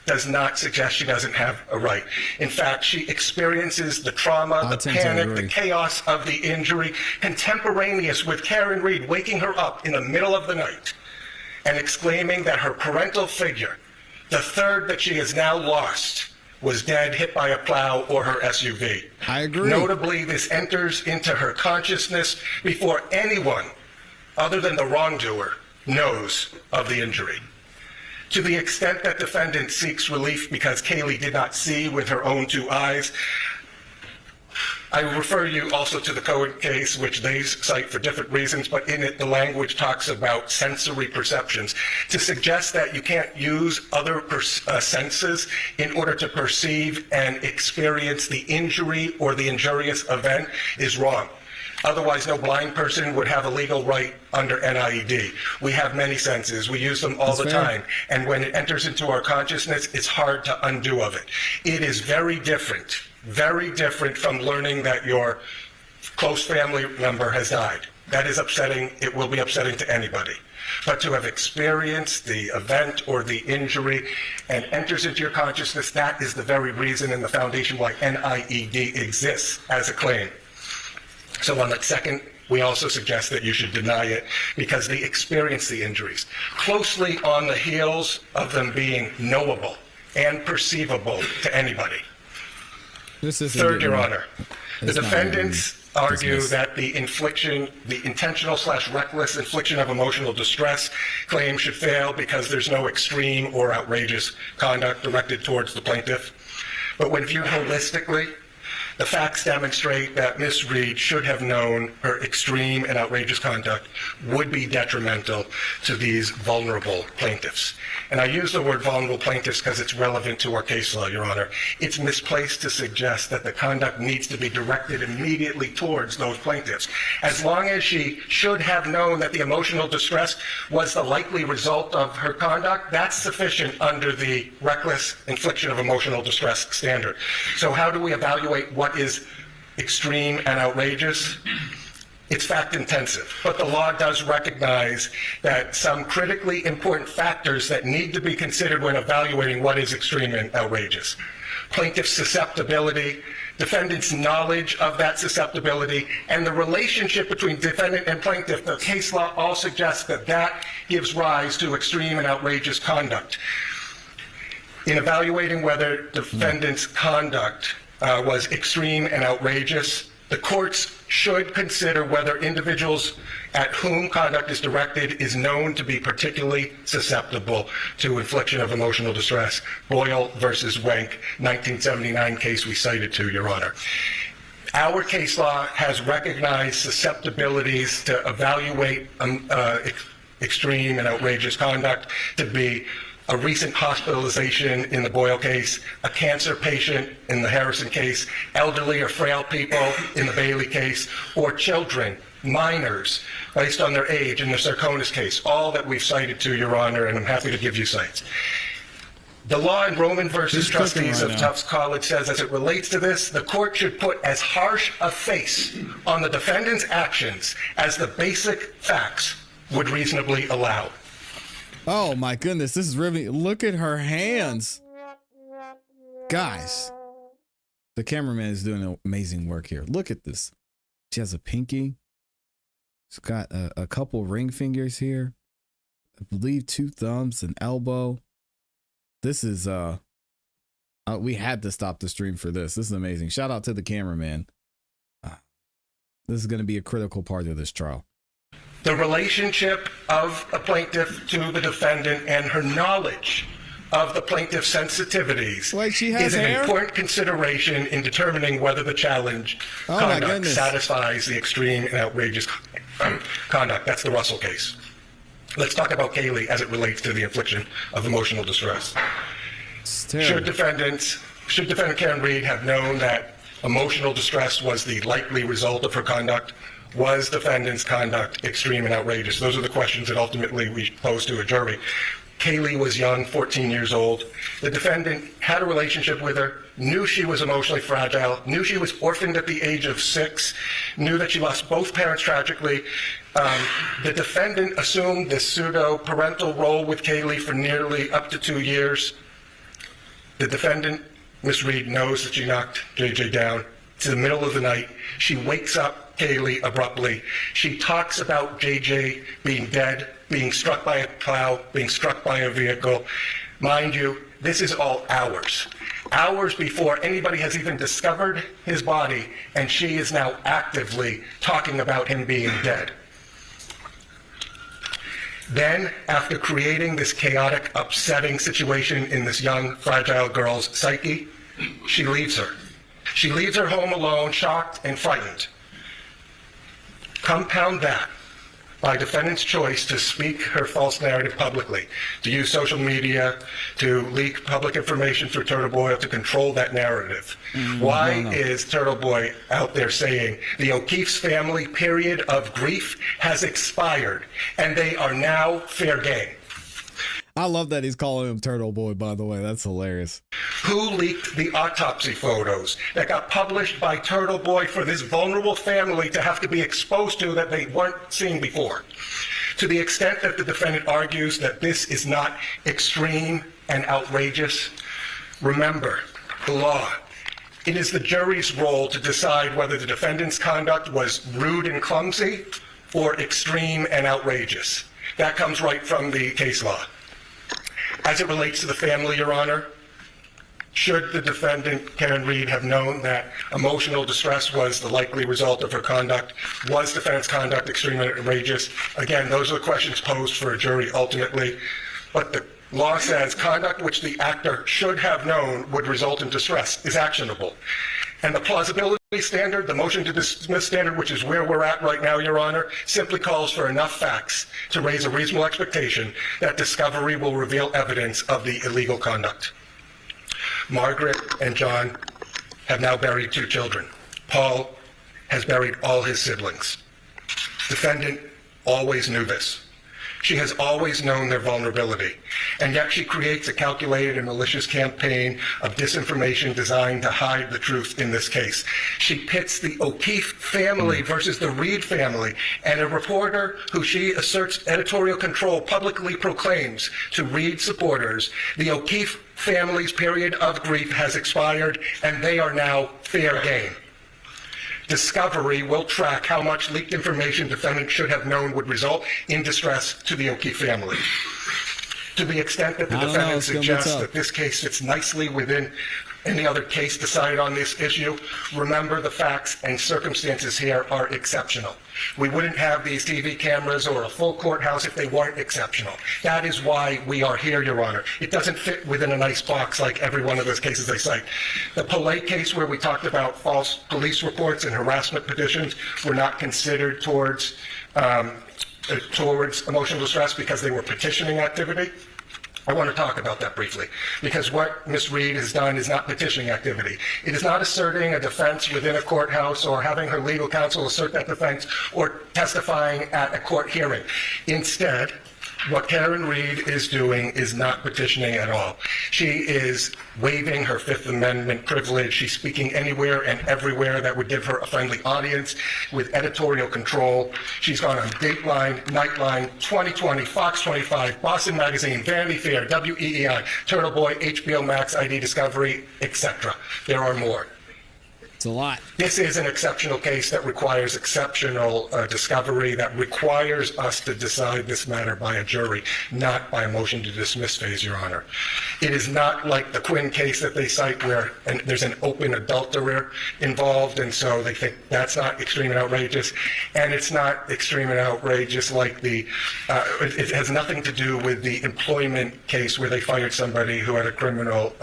S18: does not suggest she doesn't have a right. In fact, she experiences the trauma, the panic, the chaos of the injury contemporaneous with Karen Reed waking her up in the middle of the night and exclaiming that her parental figure, the third that she has now lost, was dead, hit by a plow or her SUV.
S1: I agree.
S18: Notably, this enters into her consciousness before anyone other than the wrongdoer knows of the injury. To the extent that defendant seeks relief because Kaylee did not see with her own 2 eyes, I refer you also to the Cohen case, which they cite for different reasons, but in it the language talks about sensory perceptions. To suggest that you can't use other senses in order to perceive and experience the injury or the injurious event is wrong. Otherwise, no blind person would have a legal right under NIED. We have many senses. We use them all the time. And when it enters into our consciousness, it's hard to undo of it. It is very different from learning that your close family member has died. That is upsetting. It will be upsetting to anybody. But to have experienced the event or the injury and enters into your consciousness, that is the very reason and the foundation why NIED exists as a claim. So on that second, we also suggest that you should deny it because they experience the injuries. Closely on the heels of them being knowable and perceivable to anybody.
S1: This is
S18: Third, Your Honor, the defendants argue that the intentional/reckless infliction of emotional distress claim should fail because there's no extreme or outrageous conduct directed towards the plaintiff. But when viewed holistically, the facts demonstrate that Ms. Reed should have known her extreme and outrageous conduct would be detrimental to these vulnerable plaintiffs. And I use the word vulnerable plaintiffs because it's relevant to our case law, Your Honor. It's misplaced to suggest that the conduct needs to be directed immediately towards those plaintiffs. As long as she should have known that the emotional distress was the likely result of her conduct, that's sufficient under the reckless infliction of emotional distress standard. So how do we evaluate what is extreme and outrageous? It's fact intensive, but the law does recognize that some critically important factors that need to be considered when evaluating what is extreme and outrageous. Plaintiff's susceptibility, defendant's knowledge of that susceptibility, and the relationship between defendant and plaintiff. The case law all suggests that that gives rise to extreme and outrageous conduct. In evaluating whether defendant's conduct was extreme and outrageous, the courts should consider whether individuals at whom conduct is directed is known to be particularly susceptible to infliction of emotional distress. Boyle versus Wenck, 1979 case we cited to, Your Honor. Our case law has recognized susceptibilities to evaluate extreme and outrageous conduct to be a recent hospitalization in the Boyle case, a cancer patient in the Harrison case, elderly or frail people in the Bailey case, or children, minors, based on their age in the Sarkonis case, all that we've cited to, Your Honor, and I'm happy to give you cites. The law in Roman versus Trustees of Tufts College says, as it relates to this, the court should put as harsh a face on the defendant's actions as the basic facts would reasonably allow.
S1: Oh my goodness, this is really, look at her hands. Guys, the cameraman is doing amazing work here. Look at this. She has a pinky. She's got a couple ring fingers here. I believe 2 thumbs, an elbow. This is, we had to stop the stream for this. This is amazing. Shout out to the cameraman. This is going to be a critical part of this trial.
S18: The relationship of a plaintiff to the defendant and her knowledge of the plaintiff's sensitivities is an important consideration in determining whether the challenge conduct satisfies the extreme and outrageous conduct. That's the Russell case. Let's talk about Kaylee as it relates to the infliction of emotional distress. Should defendant Karen Reed have known that emotional distress was the likely result of her conduct? Was defendant's conduct extreme and outrageous? Those are the questions that ultimately we pose to a jury. Kaylee was young, 14 years old. The defendant had a relationship with her, knew she was emotionally fragile, knew she was orphaned at the age of 6, knew that she lost both parents tragically. The defendant assumed this pseudo-parental role with Kaylee for nearly up to 2 years. The defendant, Ms. Reed, knows that she knocked JJ down. It's the middle of the night. She wakes up Kaylee abruptly. She talks about JJ being dead, being struck by a plow, being struck by a vehicle. Mind you, this is all hours before anybody has even discovered his body, and she is now actively talking about him being dead. Then, after creating this chaotic, upsetting situation in this young, fragile girl's psyche, she leaves her. She leaves her home alone, shocked and frightened. Compound that by defendant's choice to speak her false narrative publicly, to use social media, to leak public information through Turtle Boy to control that narrative. Why is Turtle Boy out there saying the O'Keefe's family period of grief has expired and they are now fair game?
S1: I love that he's calling him Turtle Boy, by the way. That's hilarious.
S18: Who leaked the autopsy photos that got published by Turtle Boy for this vulnerable family to have to be exposed to that they weren't seeing before? To the extent that the defendant argues that this is not extreme and outrageous, remember the law. It is the jury's role to decide whether the defendant's conduct was rude and clumsy or extreme and outrageous. That comes right from the case law. As it relates to the family, Your Honor, Should the defendant, Karen Reed, have known that emotional distress was the likely result of her conduct? Was defendant's conduct extremely outrageous? Again, those are the questions posed for a jury ultimately. But the law says conduct which the actor should have known would result in distress is actionable. And the plausibility standard, the motion to dismiss standard, which is where we're at right now, Your Honor, simply calls for enough facts to raise a reasonable expectation that discovery will reveal evidence of the illegal conduct. Margaret and John have now buried 2 children. Paul has buried all his siblings. Defendant always knew this. She has always known their vulnerability, and yet she creates a calculated and malicious campaign of disinformation designed to hide the truth in this case. She pits the O'Keefe family versus the Reed family, and a reporter who she asserts editorial control publicly proclaims to Reed supporters, the O'Keefe family's period of grief has expired, and they are now fair game. Discovery will track how much leaked information defendant should have known would result in distress to the O'Keefe family. To the extent that the defendant suggests that this case fits nicely within any other case decided on this issue, remember the facts and circumstances here are exceptional. We wouldn't have these TV cameras or a full courthouse if they weren't exceptional. That is why we are here, Your Honor. It doesn't fit within a nice box like every one of those cases they cite. The Polay case where we talked about false police reports and harassment petitions were not considered towards emotional distress because they were petitioning activity. I want to talk about that briefly, because what Ms. Reed has done is not petitioning activity. It is not asserting a defense within a courthouse or having her legal counsel assert that defense or testifying at a court hearing. Instead, what Karen Reed is doing is not petitioning at all. She is waiving her Fifth Amendment privilege. She's speaking anywhere and everywhere that would give her a friendly audience with editorial control. She's gone on Dateline, Nightline, 2020, Fox 25, Boston Magazine, Vanity Fair, WEEI, Turtle Boy, HBO Max, ID Discovery, etc. There are more.
S1: It's a lot.
S18: This is an exceptional case that requires exceptional discovery, that requires us to decide this matter by a jury, not by a motion to dismiss phase, Your Honor. It is not like the Quinn case that they cite where there's an open adulterer involved, and so they think that's not extreme and outrageous. And it's not extreme and outrageous like it has nothing to do with the employment case where they fired somebody who had a criminal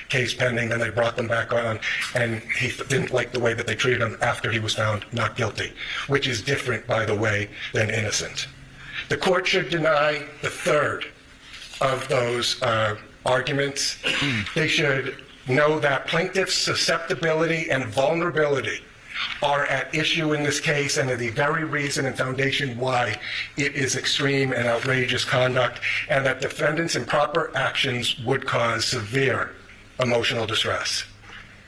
S18: case pending, and they brought them back on, and he didn't like the way that they treated him after he was found not guilty, which is different, by the way, than innocent. The court should deny the third of those arguments. They should know that plaintiff's susceptibility and vulnerability are at issue in this case and are the very reason and foundation why it is extreme and outrageous conduct, and that defendants' improper actions would cause severe emotional distress.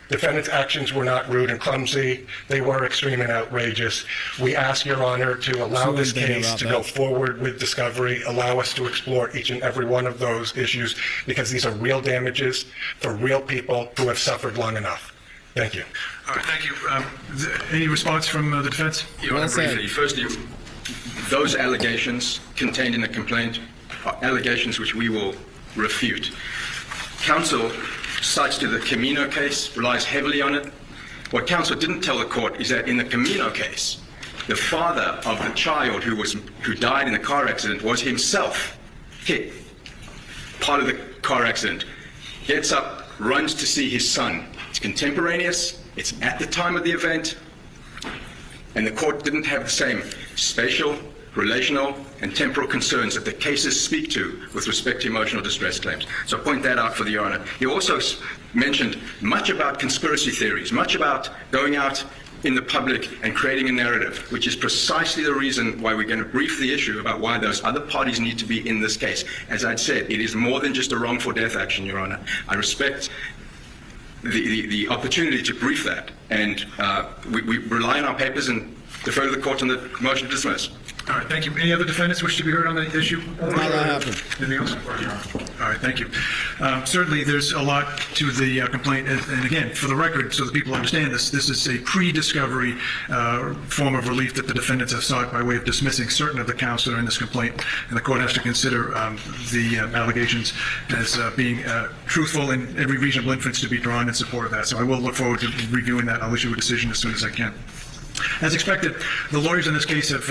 S18: Defendants' actions were not rude and clumsy. They were extreme and outrageous. We ask Your Honor to allow this case to go forward with discovery, allow us to explore each and every one of those issues, because these are real damages for real people who have suffered long enough. Thank you.
S19: All right, thank you. Any response from the defense?
S20: Your Honor, briefly. Firstly, those allegations contained in the complaint are allegations which we will refute. Counsel cites to the Camino case, relies heavily on it. What counsel didn't tell the court is that in the Camino case, the father of the child who died in the car accident was himself hit. Part of the car accident. Gets up, runs to see his son. It's contemporaneous. It's at the time of the event. And the court didn't have the same spatial, relational, and temporal concerns that the cases speak to with respect to emotional distress claims. So I point that out for the Your Honor. You also mentioned much about conspiracy theories, much about going out in the public and creating a narrative, which is precisely the reason why we're going to brief the issue about why those other parties need to be in this case. As I'd said, it is more than just a wrongful death action, Your Honor. I respect the opportunity to brief that, and we rely on our papers and defer to the court on the motion to dismiss.
S19: All right, thank you. Any other defendants wish to be heard on the issue?
S1: Not gonna happen.
S19: Anything else? All right, thank you. Certainly, there's a lot to the complaint, and again, for the record, so that people understand this is a pre-discovery form of relief that the defendants have sought by way of dismissing certain of the counts that are in this complaint, and the court has to consider the allegations as being truthful and every reasonable inference to be drawn in support of that. So I will look forward to reviewing that. I'll issue a decision as soon as I can. As expected, the lawyers in this case have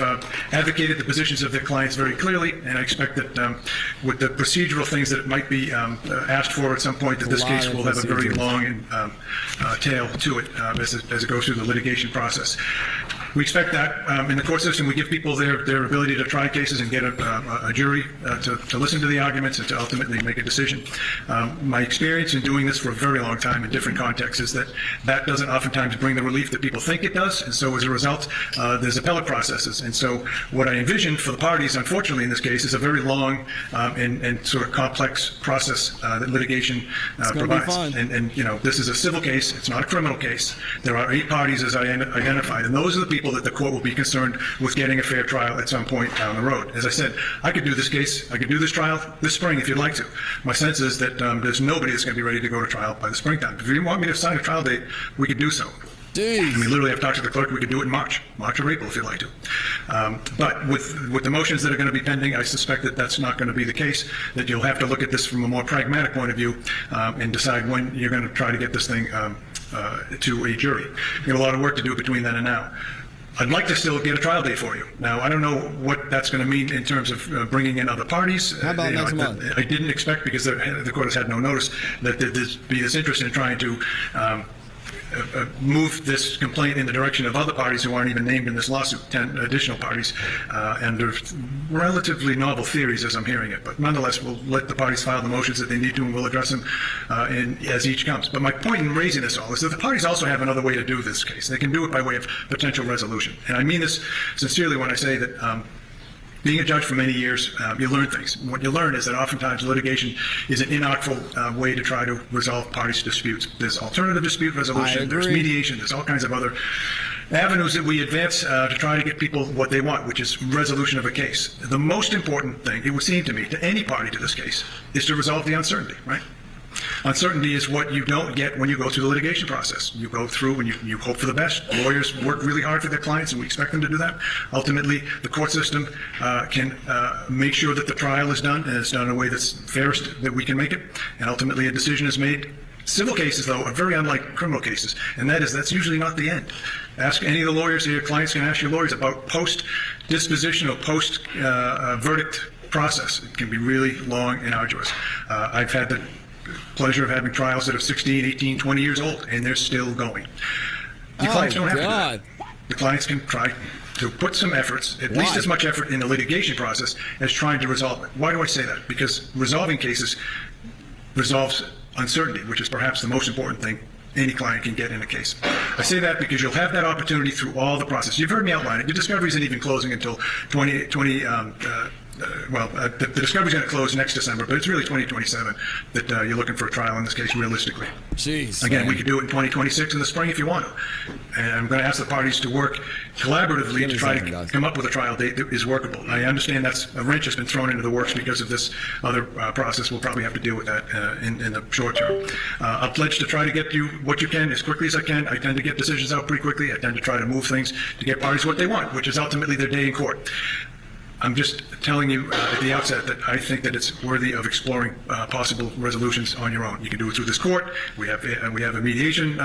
S19: advocated the positions of their clients very clearly, and I expect that with the procedural things that might be asked for at some point, that this case will have a very long tail to it as it goes through the litigation process. We expect that in the court system, we give people their ability to try cases and get a jury to listen to the arguments and to ultimately make a decision. My experience in doing this for a very long time in different contexts is that doesn't oftentimes bring the relief that people think it does, and so as a result, there's appellate processes. And so what I envisioned for the parties, unfortunately in this case, is a very long and sort of complex process that litigation provides. And you know, this is a civil case, it's not a criminal case. There are 8 parties as I identified, and those are the people that the court will be concerned with getting a fair trial at some point down the road. As I said, I could do this case, I could do this trial this spring if you'd like to. My sense is that there's nobody that's going to be ready to go to trial by the springtime. If you want me to sign a trial date, we could do so.
S1: Jeez.
S19: I mean, literally, I've talked to the clerk. We could do it in March or April if you'd like to. But with the motions that are going to be pending, I suspect that that's not going to be the case, that you'll have to look at this from a more pragmatic point of view and decide when you're going to try to get this thing to a jury. You have a lot of work to do between then and now. I'd like to still get a trial date for you. Now, I don't know what that's going to mean in terms of bringing in other parties.
S1: How about next month?
S19: I didn't expect, because the court has had no notice, that there'd be this interest in trying to move this complaint in the direction of other parties who aren't even named in this lawsuit, 10 additional parties, and there's relatively novel theories as I'm hearing it. But nonetheless, we'll let the parties file the motions that they need to, and we'll address them as each comes. But my point in raising this all is that the parties also have another way to do this case. They can do it by way of potential resolution. And I mean this sincerely when I say that being a judge for many years, you learn things. What you learn is that oftentimes litigation is an inartful way to try to resolve parties' disputes. There's alternative dispute resolution, there's mediation, there's all kinds of other avenues that we advance to try to get people what they want, which is resolution of a case. The most important thing, it would seem to me, to any party to this case, is to resolve the uncertainty, right? Uncertainty is what you don't get when you go through the litigation process. You go through and you hope for the best. Lawyers work really hard for their clients, and we expect them to do that. Ultimately, the court system can make sure that the trial is done, and it's done in a way that's fairest that we can make it, and ultimately a decision is made. Civil cases, though, are very unlike criminal cases, and that's usually not the end. Ask any of the lawyers, your clients can ask your lawyers about post-disposition or post-verdict process. It can be really long and arduous. I've had the pleasure of having trials that are 16, 18, 20 years old, and they're still going. The clients don't have to do that. The clients can try to put some efforts, at least as much effort in the litigation process as trying to resolve it. Why do I say that? Because resolving cases resolves uncertainty, which is perhaps the most important thing any client can get in a case. I say that because you'll have that opportunity through all the process. You've heard me outline it. Your discovery isn't even closing until the discovery is going to close next December, but it's really 2027 that you're looking for a trial in this case, realistically.
S1: Jeez.
S19: Again, we could do it in 2026 in the spring if you want to. And I'm going to ask the parties to work collaboratively to try to come up with a trial date that is workable. I understand that's a wrench has been thrown into the works because of this other process. We'll probably have to deal with that in the short term. I'll pledge to try to get you what you can as quickly as I can. I tend to get decisions out pretty quickly. I tend to try to move things to get parties what they want, which is ultimately their day in court. I'm just telling you at the outset that I think that it's worthy of exploring possible resolutions on your own. You can do it through this court. We have a mediation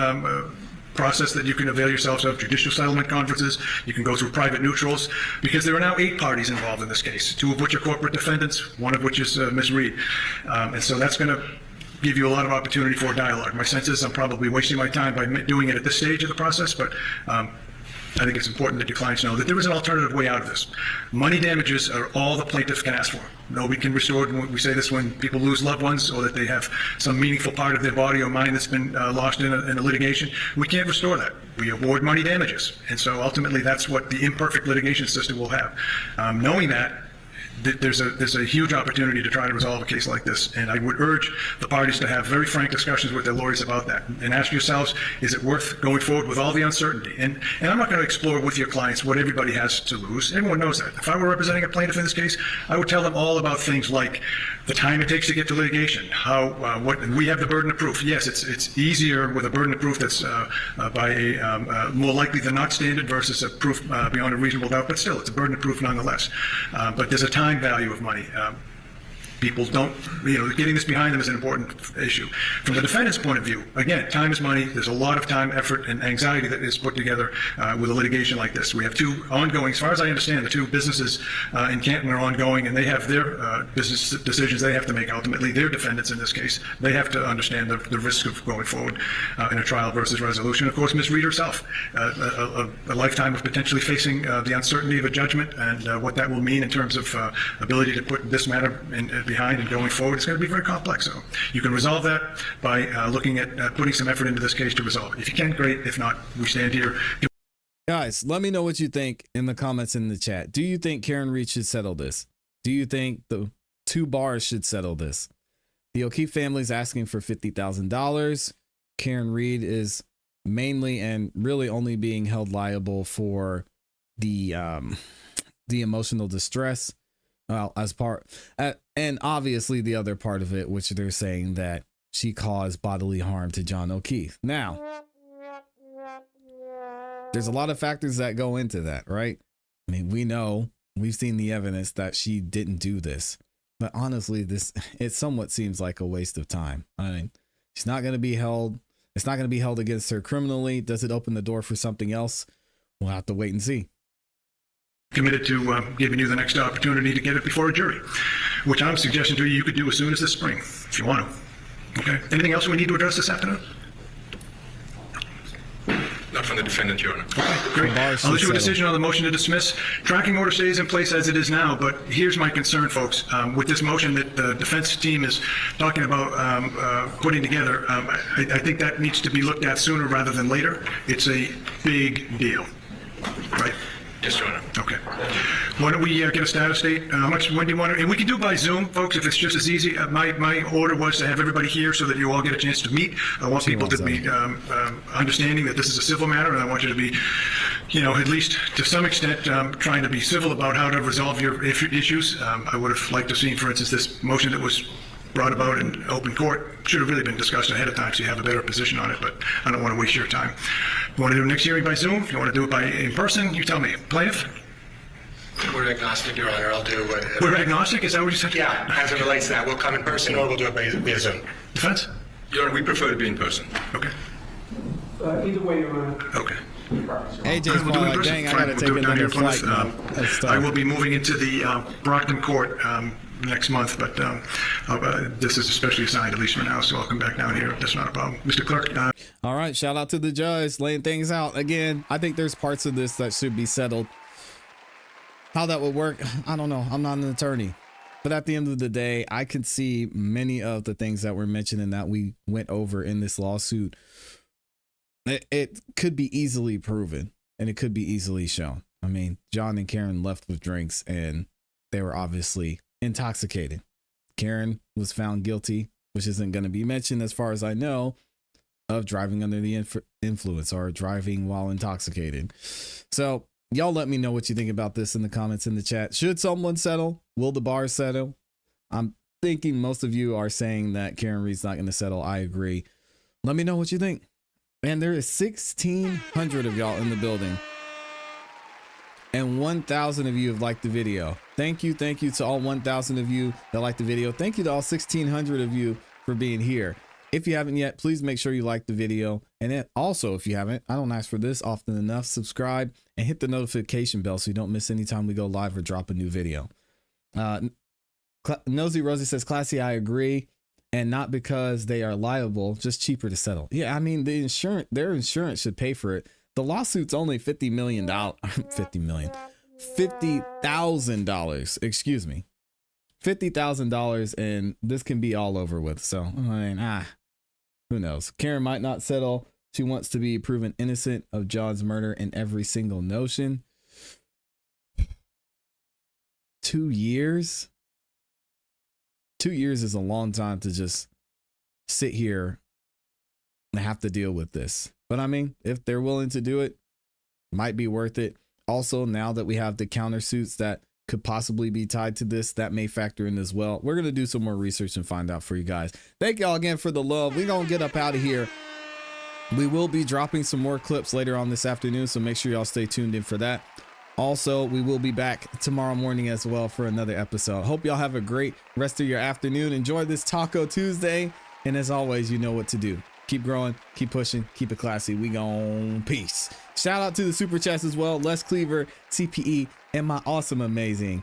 S19: process that you can avail yourselves of, judicial settlement conferences. You can go through private neutrals, because there are now 8 parties involved in this case, 2 of which are corporate defendants, 1 of which is Ms. Reed. And so that's going to give you a lot of opportunity for dialogue. My sense is I'm probably wasting my time by doing it at this stage of the process, but I think it's important that your clients know that there is an alternative way out of this. Money damages are all the plaintiff can ask for. Nobody can restore, we say this when people lose loved ones or that they have some meaningful part of their body or mind that's been lost in a litigation. We can't restore that. We award money damages. And so ultimately that's what the imperfect litigation system will have. Knowing that, there's a huge opportunity to try to resolve a case like this, and I would urge the parties to have very frank discussions with their lawyers about that, and ask yourselves, is it worth going forward with all the uncertainty? And I'm not going to explore with your clients what everybody has to lose. Everyone knows that. If I were representing a plaintiff in this case, I would tell them all about things like the time it takes to get to litigation, what we have the burden of proof. Yes, it's easier with a burden of proof that's by a more likely than not standard versus a proof beyond a reasonable doubt, but still, it's a burden of proof nonetheless. But there's a time value of money. People don't, getting this behind them is an important issue. From the defendant's point of view, again, time is money. There's a lot of time, effort, and anxiety that is put together with a litigation like this. We have two ongoing, as far as I understand, the two businesses in Canton are ongoing, and they have their business decisions they have to make. Ultimately, their defendants in this case, they have to understand the risk of going forward in a trial versus resolution. Of course, Ms. Reed herself, a lifetime of potentially facing the uncertainty of a judgment and what that will mean in terms of ability to put this matter behind and going forward. It's going to be very complex. So you can resolve that by looking at putting some effort into this case to resolve it. If you can, great. If not, we stand here.
S1: Guys, let me know what you think in the comments in the chat. Do you think Karen Reed should settle this? Do you think the two bars should settle this? The O'Keefe family is asking for $50,000. Karen Reed is mainly and really only being held liable for the emotional distress. Well, as part, and obviously the other part of it, which they're saying that she caused bodily harm to John O'Keefe. Now, there's a lot of factors that go into that, right? I mean, we've seen the evidence that she didn't do this, but honestly, it somewhat seems like a waste of time. I mean, she's not going to be held. It's not going to be held against her criminally. Does it open the door for something else? We'll have to wait and see.
S19: Committed to giving you the next opportunity to get it before a jury, which I'm suggesting to you could do as soon as this spring, if you want to. Okay. Anything else we need to address this afternoon?
S20: Not from the defendant, Your Honor.
S19: Okay, great. I'll issue a decision on the motion to dismiss. Tracking order stays in place as it is now, but here's my concern, folks. With this motion that the defense team is talking about putting together, I think that needs to be looked at sooner rather than later. It's a big deal, right?
S20: Yes, Your Honor.
S19: Okay. Why don't we get a status date? When do you want to? And we can do by Zoom, folks, if it's just as easy. My order was to have everybody here so that you all get a chance to meet. I want people to be understanding that this is a civil matter, and I want you to be, at least to some extent, trying to be civil about how to resolve your issues. I would have liked to have seen, for instance, this motion that was brought about in open court should have really been discussed ahead of time so you have a better position on it, but I don't want to waste your time. You want to do next hearing by Zoom? If you want to do it in person, you tell me. Plaintiff?
S18: We're agnostic, Your Honor. I'll do whatever.
S19: We're agnostic? Is that what you said?
S18: Yeah, as it relates to that. We'll come in person or we'll do it via Zoom.
S19: Defense?
S20: Your Honor, we prefer to be in person.
S19: Okay.
S21: Either way, Your Honor.
S19: Okay.
S1: AJ's
S19: we'll do it in person.
S1: dang, I
S19: Fine,
S1: gotta
S19: we'll
S1: take
S19: do it down here
S1: another
S19: in
S1: flight
S19: Plymouth.
S1: now.
S19: I will be moving into the Brockton court next month, but this is especially assigned, at least for now, so I'll come back down here. That's not a problem. Mr. Clerk.
S1: All right, shout out to the judge laying things out. Again, I think there's parts of this that should be settled. How that would work, I don't know. I'm not an attorney. But at the end of the day, I could see many of the things that were mentioned and that we went over in this lawsuit. It could be easily proven and it could be easily shown. I mean, John and Karen left with drinks and they were obviously intoxicated. Karen was found guilty, which isn't going to be mentioned as far as I know, of driving under the influence or driving while intoxicated. So y'all let me know what you think about this in the comments in the chat. Should someone settle? Will the bar settle? I'm thinking most of you are saying that Karen Reed's not going to settle. I agree. Let me know what you think. And there is 1,600 of y'all in the building. And 1,000 of you have liked the video. Thank you to all 1,000 of you that liked the video. Thank you to all 1,600 of you for being here. If you haven't yet, please make sure you like the video. And then also, if you haven't, I don't ask for this often enough, subscribe and hit the notification bell so you don't miss any time we go live or drop a new video. Nosy Rosie says, ClassE, I agree. And not because they are liable, just cheaper to settle. Yeah, I mean, their insurance should pay for it. The lawsuit's only $50 million, $50,000, excuse me, $50,000, and this can be all over with. So, I mean, who knows? Karen might not settle. She wants to be proven innocent of John's murder in every single notion. 2 years? 2 years is a long time to just sit here and have to deal with this. But I mean, if they're willing to do it, might be worth it. Also, now that we have the countersuits that could possibly be tied to this, that may factor in as well. We're going to do some more research and find out for you guys. Thank y'all again for the love. We're going to get up out of here. We will be dropping some more clips later on this afternoon, so make sure y'all stay tuned in for that. Also, we will be back tomorrow morning as well for another episode. Hope y'all have a great rest of your afternoon. Enjoy this Taco Tuesday. And as always, you know what to do. Keep growing, keep pushing, keep it classy. We gone. Peace. Shout out to the super chats as well. Les Cleaver, CPE, and my awesome, amazing